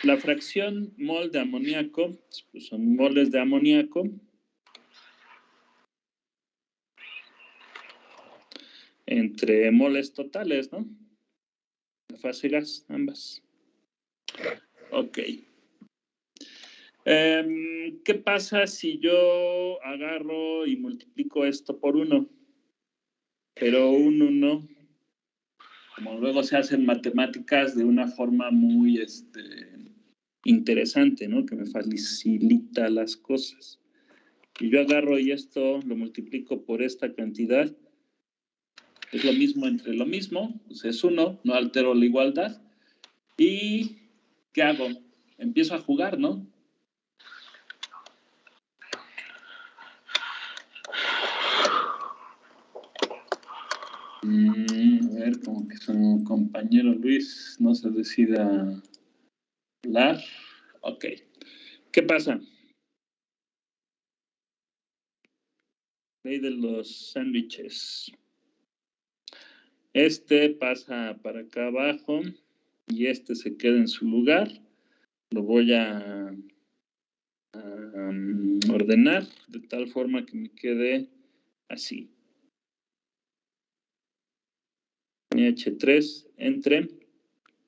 La fracción mol de amoníaco, pues son moles de amoníaco, entre moles totales, ¿no? La fase gas, ambas. Ok. ¿Qué pasa si yo agarro y multiplico esto por 1? Pero un 1, como luego se hacen matemáticas de una forma muy interesante, ¿no? Que me facilita las cosas. Y yo agarro y esto lo multiplico por esta cantidad. Es lo mismo entre lo mismo, pues es 1, no altero la igualdad. ¿Y qué hago? Empiezo a jugar, ¿no? A ver, como que su compañero Luis no se decida hablar. Ok. ¿Qué pasa? Ley de los sándwiches. Este pasa para acá abajo y este se queda en su lugar. Lo voy a ordenar de tal forma que me quede así. H3 entre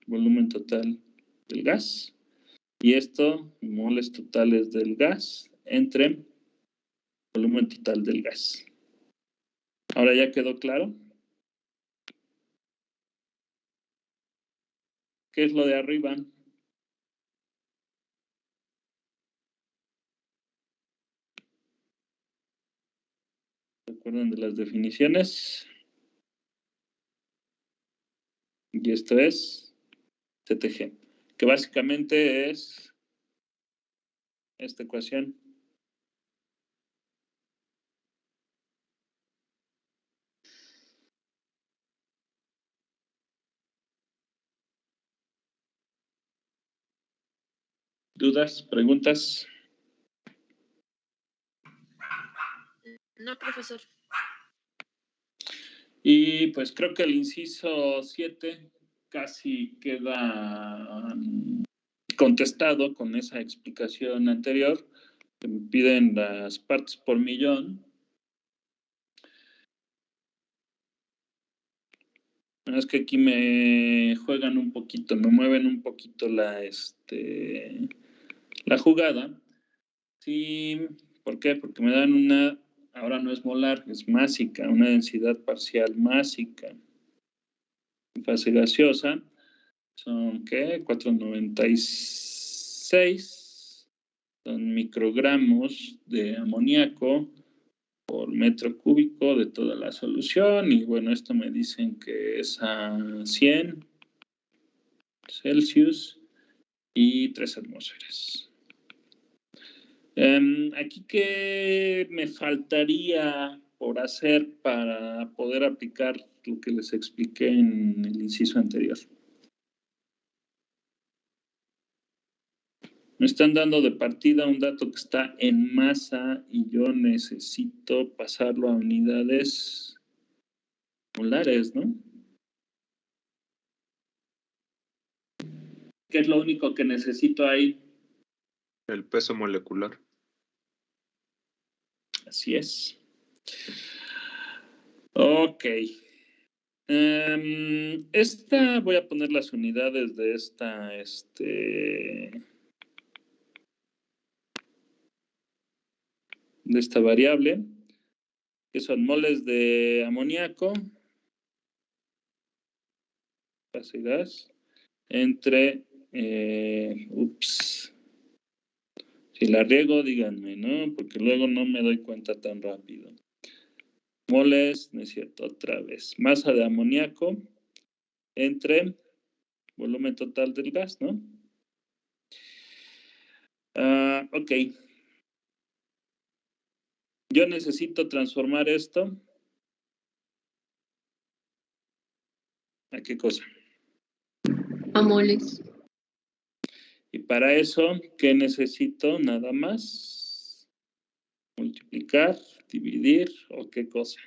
volumen total del gas y esto, moles totales del gas entre volumen total del gas. ¿Ahora ya quedó claro? ¿Qué es lo de arriba? ¿Se acuerdan de las definiciones? Y esto es CTG, que básicamente es esta ecuación. ¿Dudas? ¿Preguntas?
No, profesor.
Y pues creo que el inciso 7 casi queda contestado con esa explicación anterior, que me piden las partes por millón. Es que aquí me juegan un poquito, me mueven un poquito la jugada. Sí, ¿por qué? Porque me dan una, ahora no es molar, es másica, una densidad parcial másica. En fase gaseosa son, ¿qué? 496, son microgramos de amoníaco por metro cúbico de toda la solución. Y bueno, esto me dicen que es a 100 Celsius y 3 atmósferas. Aquí, ¿qué me faltaría por hacer para poder aplicar lo que les expliqué en el inciso anterior? Me están dando de partida un dato que está en masa y yo necesito pasarlo a unidades molares, ¿no? ¿Qué es lo único que necesito ahí?
El peso molecular.
Así es. Ok. Esta, voy a poner las unidades de esta, de esta variable, que son moles de amoníaco fase gas, entre, si la riego, díganme, ¿no? Porque luego no me doy cuenta tan rápido. Moles, no es cierto, otra vez. Masa de amoníaco entre volumen total del gas, ¿no? Ok. Yo necesito transformar esto. ¿A qué cosa?
A moles.
Y para eso, ¿qué necesito? Nada más. Multiplicar, dividir, ¿o qué cosa?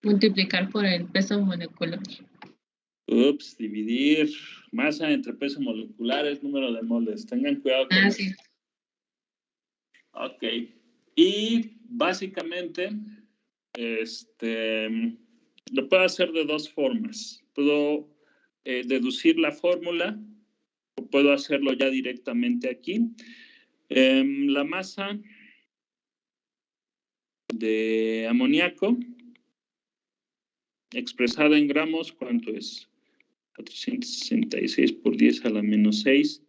Multiplicar por el peso molecular.
Dividir masa entre peso molecular es número de moles. Tengan cuidado con eso.
Sí.
Ok. Y básicamente, lo puedo hacer de dos formas. Puedo deducir la fórmula o puedo hacerlo ya directamente aquí. La masa de amoníaco expresada en gramos, ¿cuánto es? 466 por 10 a la menos 6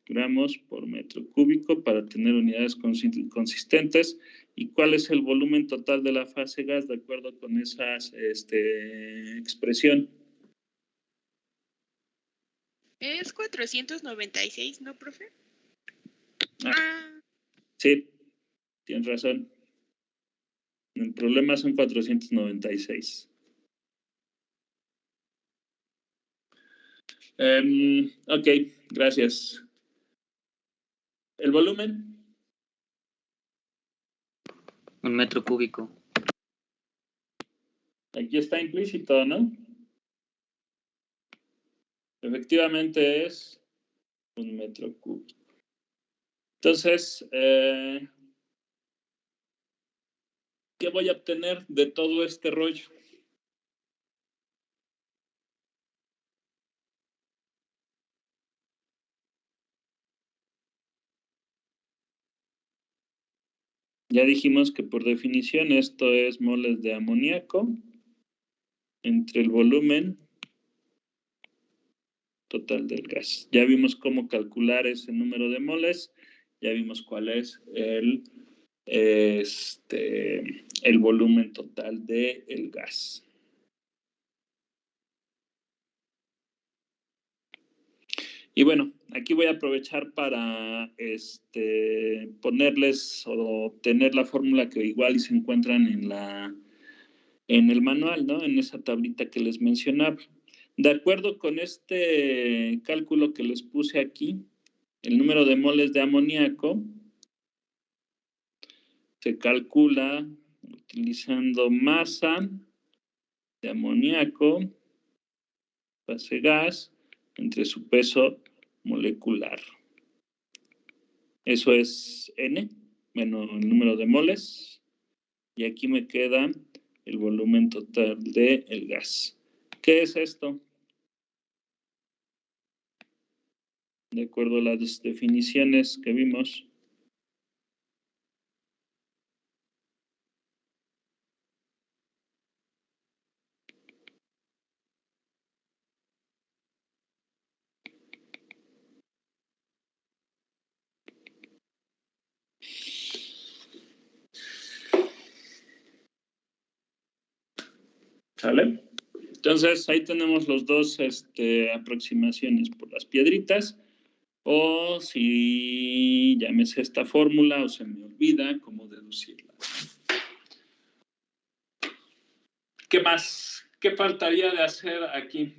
gramos por metro cúbico para tener unidades consistentes. ¿Y cuál es el volumen total de la fase gas de acuerdo con esa expresión?
Es 496, ¿no, profe?
Sí, tienes razón. El problema son 496. Ok, gracias. ¿El volumen?
1 metro cúbico.
Aquí está implícito, ¿no? Efectivamente es 1 metro cúbico. Entonces, ¿qué voy a obtener de todo este rollo? Ya dijimos que por definición esto es moles de amoníaco entre el volumen total del gas. Ya vimos cómo calcular ese número de moles, ya vimos cuál es el volumen total del gas. Y bueno, aquí voy a aprovechar para ponerles o obtener la fórmula que igual y se encuentran en el manual, ¿no? En esa tablita que les mencionaba. De acuerdo con este cálculo que les puse aquí, el número de moles de amoníaco se calcula utilizando masa de amoníaco, fase gas, entre su peso molecular. Eso es N, bueno, el número de moles. Y aquí me queda el volumen total del gas. ¿Qué es esto? De acuerdo a las definiciones que vimos. ¿Sale? Entonces, ahí tenemos los dos aproximaciones por las piedritas. O si llámese esta fórmula o se me olvida cómo deducirla. ¿Qué más? ¿Qué faltaría de hacer aquí?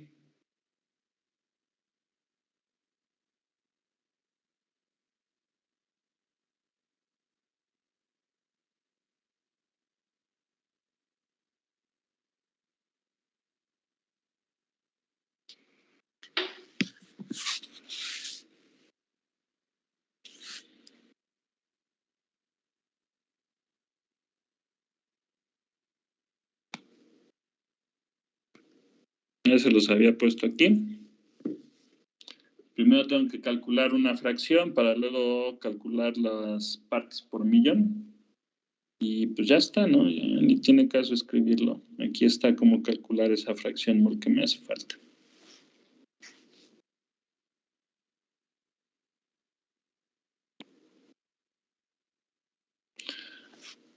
Ya se los había puesto aquí. Primero tengo que calcular una fracción para luego calcular las partes por millón. Y pues ya está, ¿no? Ya ni tiene caso escribirlo. Aquí está cómo calcular esa fracción mol que me hace falta.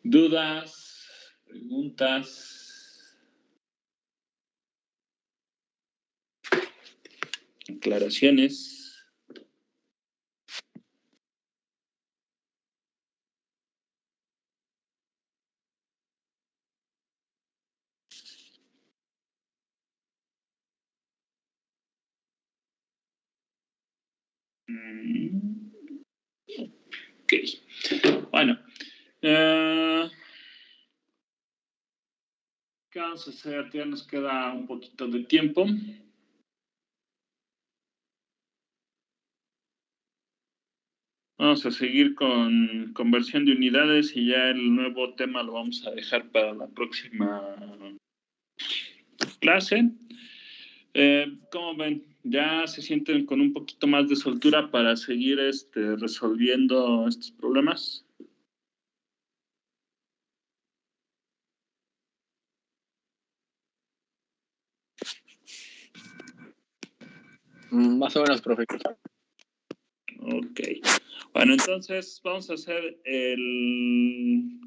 ¿Dudas? ¿Preguntas? ¿Aclaraciones? Ok. Bueno. ¿Qué vamos a hacer? Ya nos queda un poquito de tiempo. Vamos a seguir con conversión de unidades y ya el nuevo tema lo vamos a dejar para la próxima clase. ¿Cómo ven? ¿Ya se sienten con un poquito más de soltura para seguir resolviendo estos problemas?
Más o menos, profe.
Ok. Bueno, entonces vamos a hacer el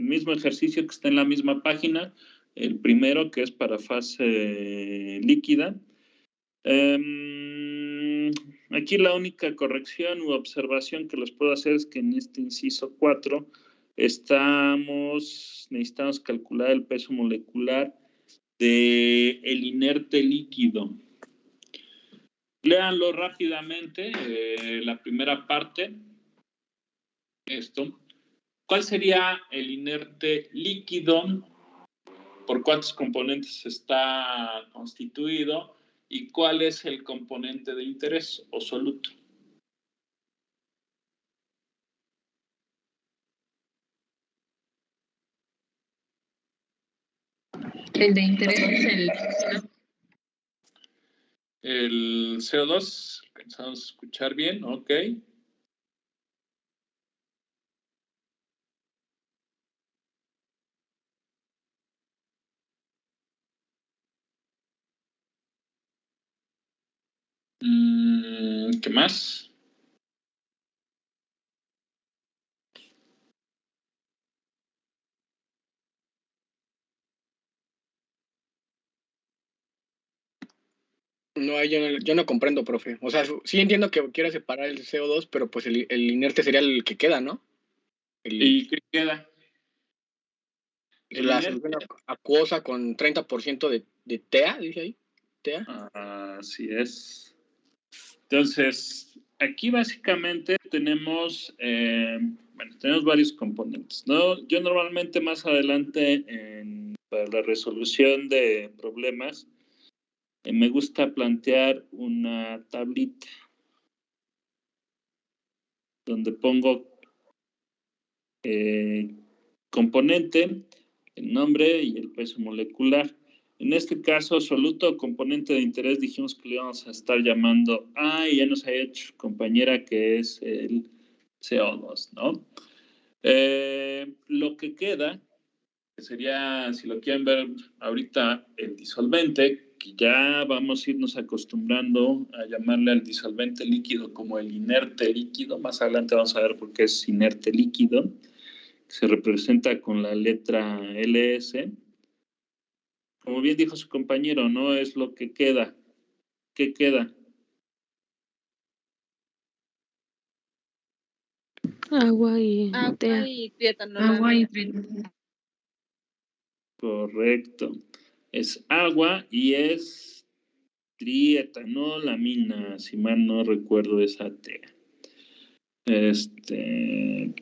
mismo ejercicio que está en la misma página. El primero, que es para fase líquida. Aquí la única corrección u observación que les puedo hacer es que en este inciso 4 necesitamos calcular el peso molecular del inerte líquido. Léanlo rápidamente, la primera parte. Esto. ¿Cuál sería el inerte líquido? ¿Por cuántos componentes está constituido? ¿Y cuál es el componente de interés o soluto?
El de interés es
el CO2. ¿Alcanzamos a escuchar bien? Ok. ¿Qué más?
No, yo no comprendo, profe. O sea, sí entiendo que quiera separar el CO2, pero pues el inerte sería el que queda, ¿no?
¿Y qué queda?
La solución acuosa con 30% de TEA, dice ahí. TEA.
Así es. Entonces, aquí básicamente tenemos varios componentes, ¿no? Yo normalmente más adelante para la resolución de problemas me gusta plantear una tablita donde pongo componente, el nombre y el peso molecular. En este caso, soluto o componente de interés, dijimos que le íbamos a estar llamando y ya nos ha hecho compañera que es el CO2, ¿no? Lo que queda, que sería, si lo quieren ver ahorita, el disolvente, que ya vamos a irnos acostumbrando a llamarle al disolvente líquido como el inerte líquido. Más adelante vamos a ver por qué es inerte líquido. Se representa con la letra LS. Como bien dijo su compañero, no es lo que queda. ¿Qué queda?
Agua y
trietanol.
agua y tritanol.
Correcto. Es agua y es trietanolamina, si mal no recuerdo esa TEA.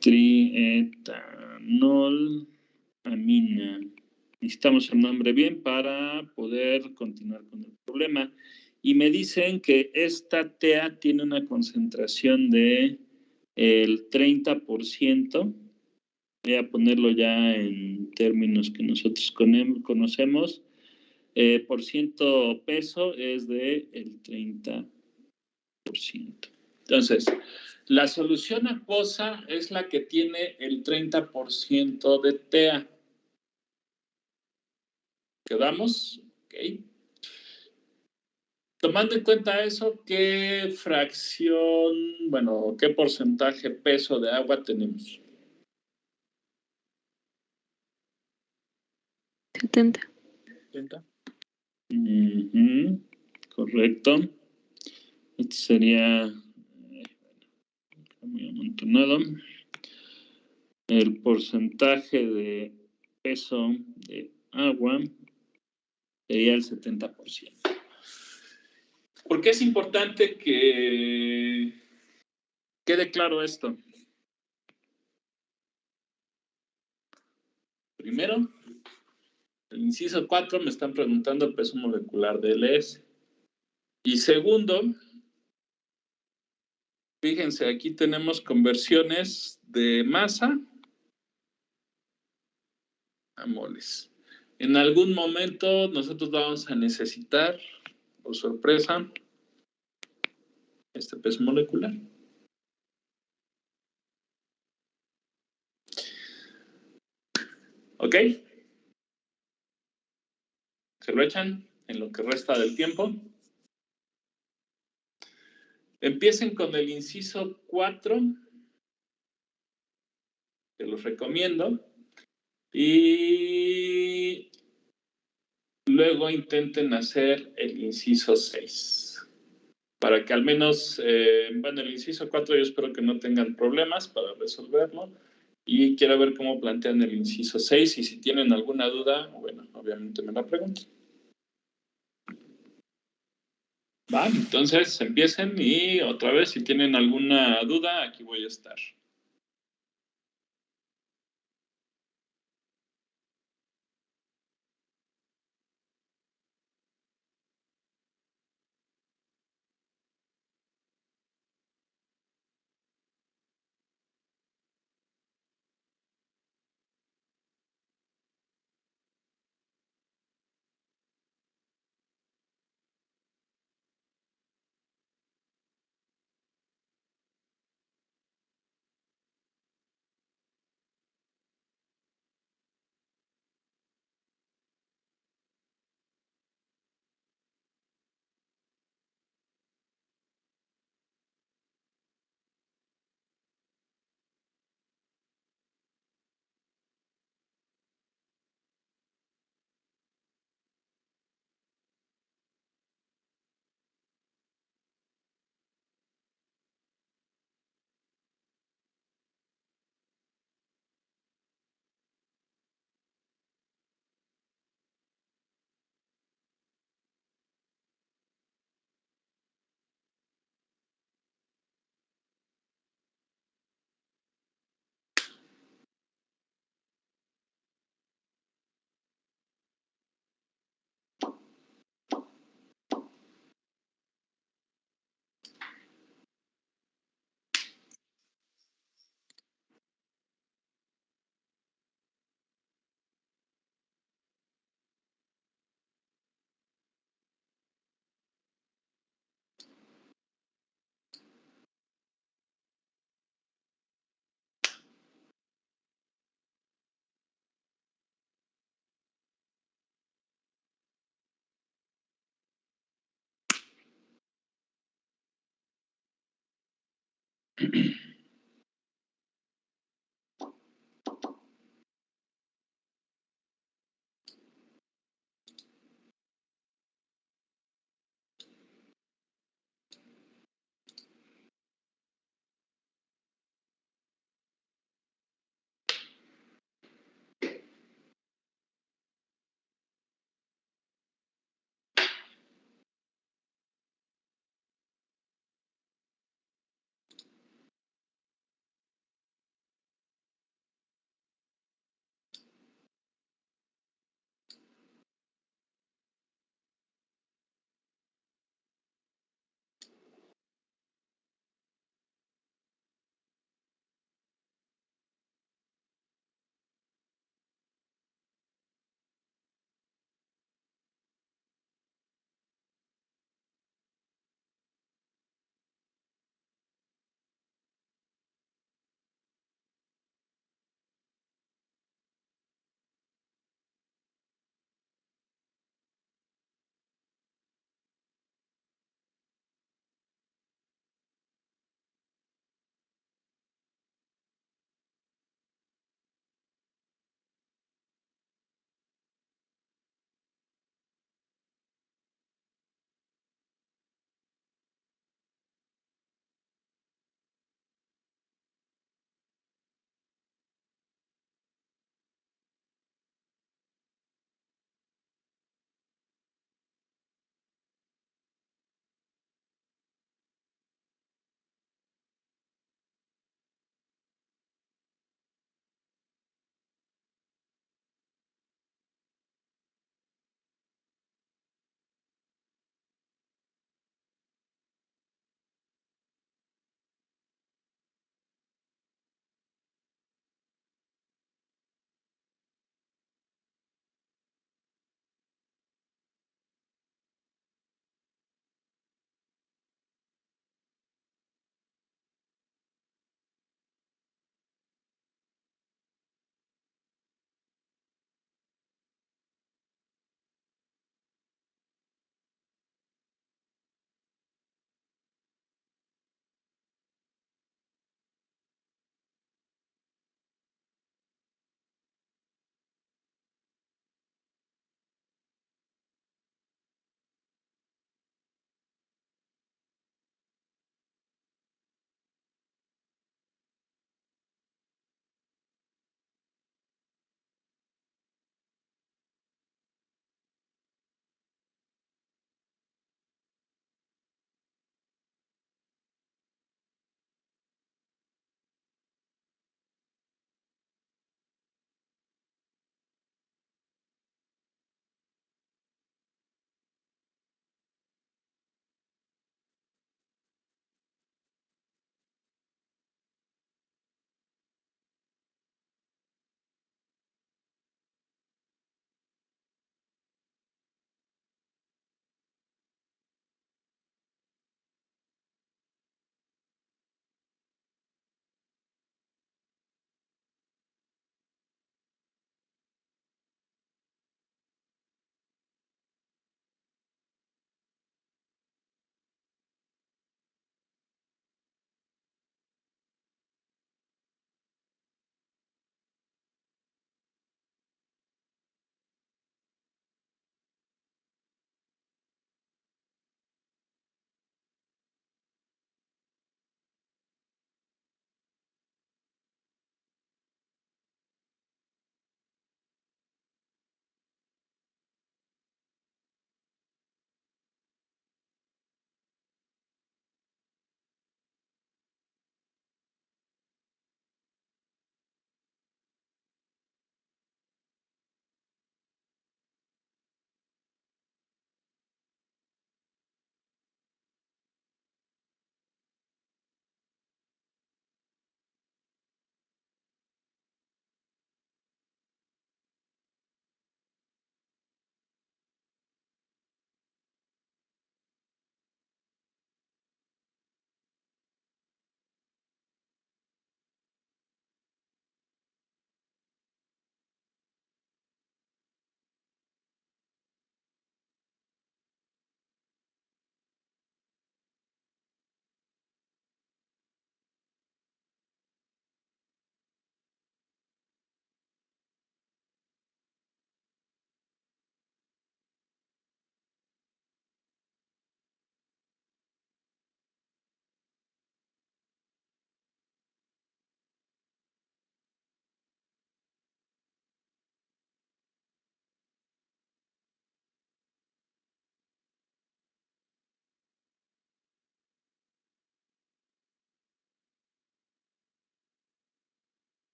Trietanolamina. Necesitamos el nombre bien para poder continuar con el problema. Y me dicen que esta TEA tiene una concentración de el 30%. Voy a ponerlo ya en términos que nosotros conocemos. Por ciento peso es de el 30%. Entonces, La solución acuosa es la que tiene el 30% de TEA. ¿Quedamos? Ok. Tomando en cuenta eso, ¿qué fracción, bueno, qué porcentaje peso de agua tenemos?
70.
70. Correcto. Este sería muy amontonado. El porcentaje de peso de agua sería el 70%. ¿Por qué es importante que quede claro esto? Primero, el inciso 4 me están preguntando el peso molecular de LS. Y segundo, fíjense, aquí tenemos conversiones de masa a moles. En algún momento nosotros vamos a necesitar, por sorpresa, este peso molecular. ¿Ok? ¿Se lo echan en lo que resta del tiempo? Empiecen con el inciso 4, que los recomiendo, y luego intenten hacer el inciso 6, para que al menos, bueno, el inciso 4 yo espero que no tengan problemas para resolverlo, y quiero ver cómo plantean el inciso 6, y si tienen alguna duda, bueno, obviamente me la preguntan. Va, entonces empiecen y otra vez, si tienen alguna duda, aquí voy a estar.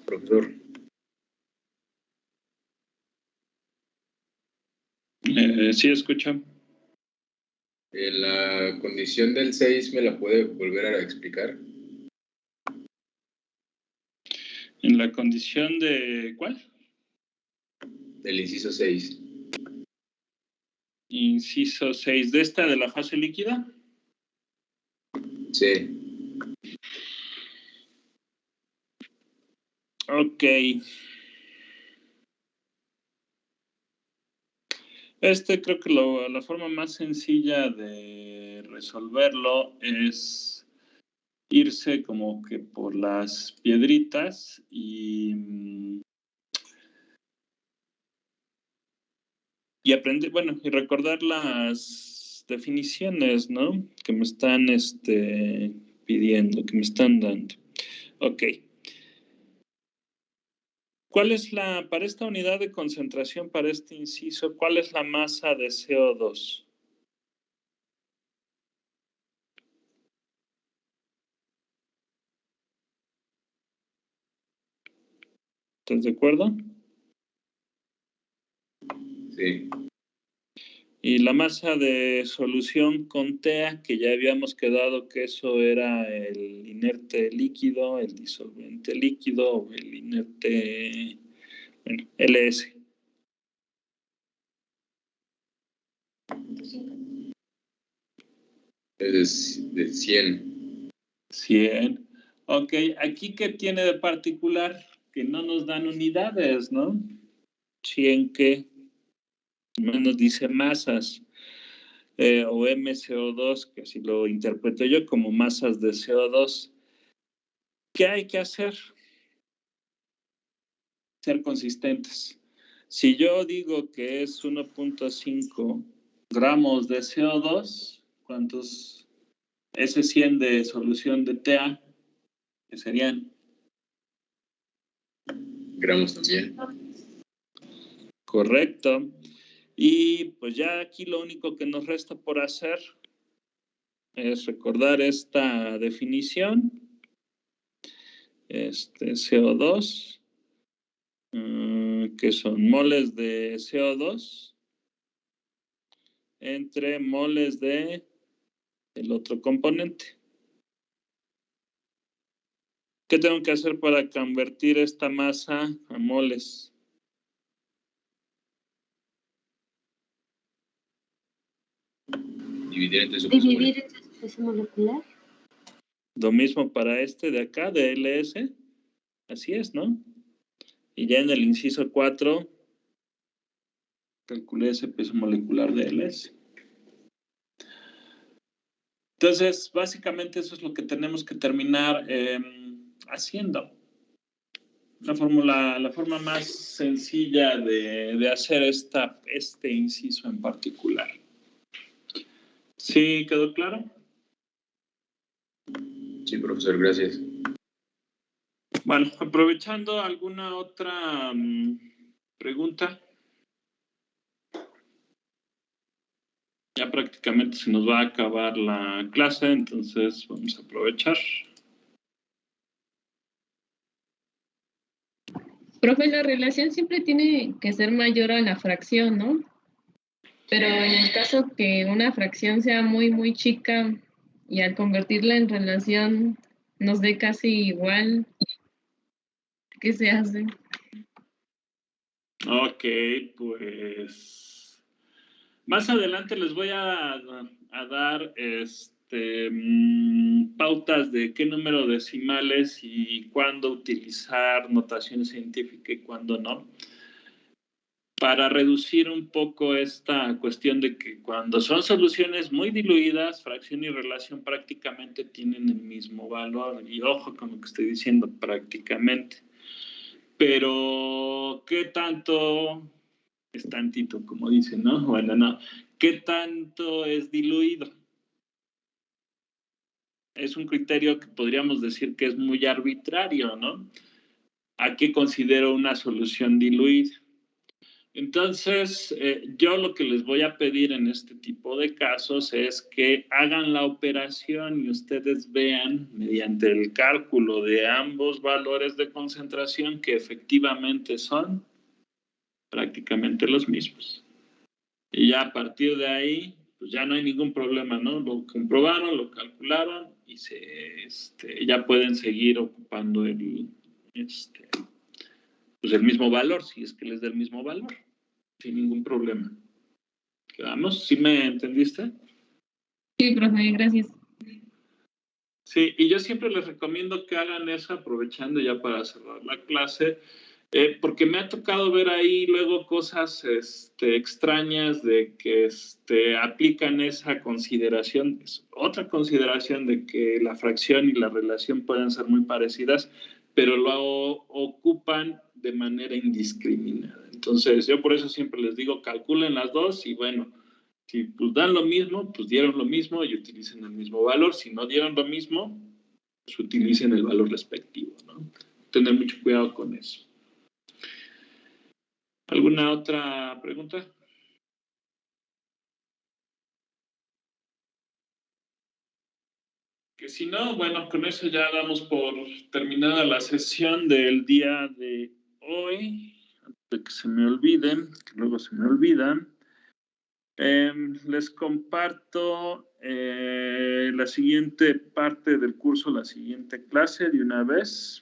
Profesor.
Sí, escucha.
La condición del 6, ¿me la puede volver a explicar?
En la condición de... ¿Cuál?
Del inciso 6.
Inciso 6. ¿De esta de la fase líquida?
Sí.
Ok. Creo que la forma más sencilla de resolverlo es irse como que por las piedritas y aprender, bueno, y recordar las definiciones, ¿no? Que me están pidiendo, que me están dando. Ok. ¿Cuál es para esta unidad de concentración, para este inciso, cuál es la masa de CO2? ¿Estás de acuerdo?
Sí.
Y la masa de solución con TEA, que ya habíamos quedado que eso era el inerte líquido, el disolvente líquido o el inerte, bueno, LS.
Es de 100.
100. Ok, aquí ¿qué tiene de particular? Que no nos dan unidades, ¿no? 100 que menos dice masas. O MCO2, que así lo interpreto yo como masas de CO2. ¿Qué hay que hacer? Ser consistentes. Si yo digo que es 1.5 gramos de CO2, ¿cuántos? Ese 100 de solución de TA, ¿qué serían?
Gramos también.
Correcto. Y pues ya aquí lo único que nos resta por hacer es recordar esta definición. CO2, que son moles de CO2 entre moles de el otro componente. ¿Qué tengo que hacer para convertir esta masa a moles?
Dividir entre su peso molecular.
Dividir entre su peso molecular.
Lo mismo para este de acá, de LS. Así es, ¿no? Y ya en el inciso 4, calculé ese peso molecular de LS. Entonces, básicamente eso es lo que tenemos que terminar haciendo. La forma más sencilla de hacer este inciso en particular. ¿Sí quedó claro?
Sí, profesor, gracias.
Bueno, aprovechando alguna otra pregunta. Ya prácticamente se nos va a acabar la clase, entonces vamos a aprovechar.
Profe, la relación siempre tiene que ser mayor a la fracción, ¿no? Pero en el caso que una fracción sea muy, muy chica y al convertirla en relación nos dé casi igual, ¿qué se hace?
Ok, pues más adelante les voy a dar pautas de qué número decimales y cuándo utilizar notación científica y cuándo no, para reducir un poco esta cuestión de que cuando son soluciones muy diluidas, fracción y relación prácticamente tienen el mismo valor. Y ojo con lo que estoy diciendo, prácticamente. Pero, ¿qué tanto es tantito, como dicen, ¿no? Bueno, no. ¿Qué tanto es diluido? Es un criterio que podríamos decir que es muy arbitrario, ¿no? ¿A qué considero una solución diluida? Entonces, yo lo que les voy a pedir en este tipo de casos es que hagan la operación y ustedes vean mediante el cálculo de ambos valores de concentración que efectivamente son prácticamente los mismos. Y ya a partir de ahí, pues ya no hay ningún problema, ¿no? Lo comprobaron, lo calcularon y ya pueden seguir ocupando pues el mismo valor, si es que les da el mismo valor, sin ningún problema. ¿Quedamos? ¿Sí me entendiste?
Sí, profe, gracias.
Sí, y yo siempre les recomiendo que hagan eso, aprovechando ya para cerrar la clase, porque me ha tocado ver ahí luego cosas extrañas de que aplican esa consideración, otra consideración de que la fracción y la relación pueden ser muy parecidas, pero lo ocupan de manera indiscriminada. Entonces, yo por eso siempre les digo, calculen las dos y bueno, si pues dan lo mismo, pues dieron lo mismo y utilicen el mismo valor. Si no dieron lo mismo, pues utilicen el valor respectivo, ¿no? Tener mucho cuidado con eso. ¿Alguna otra pregunta? Que si no, bueno, con eso ya damos por terminada la sesión del día de hoy. Antes de que se me olviden, que luego se me olvidan. Les comparto la siguiente parte del curso, la siguiente clase de una vez.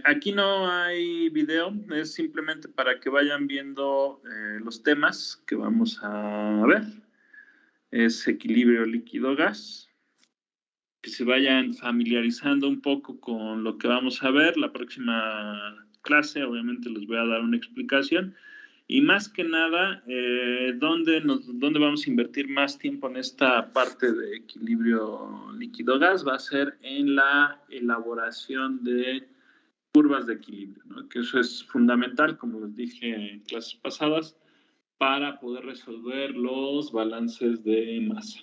Aquí no hay video, es simplemente para que vayan viendo los temas que vamos a ver. Es equilibrio líquido-gas. Que se vayan familiarizando un poco con lo que vamos a ver. La próxima clase, obviamente, les voy a dar una explicación. Y más que nada, ¿dónde vamos a invertir más tiempo en esta parte de equilibrio líquido-gas? Va a ser en la elaboración de curvas de equilibrio, ¿no? Que eso es fundamental, como les dije en clases pasadas, para poder resolver los balances de masa.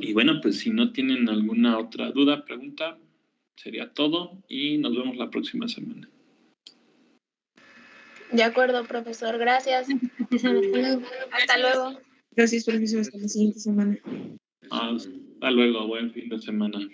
Y bueno, pues si no tienen alguna otra duda, pregunta, sería todo y nos vemos la próxima semana.
De acuerdo, profesor. Gracias. Hasta luego.
Gracias, profesor. Hasta la siguiente semana.
Hasta luego. Buen fin de semana.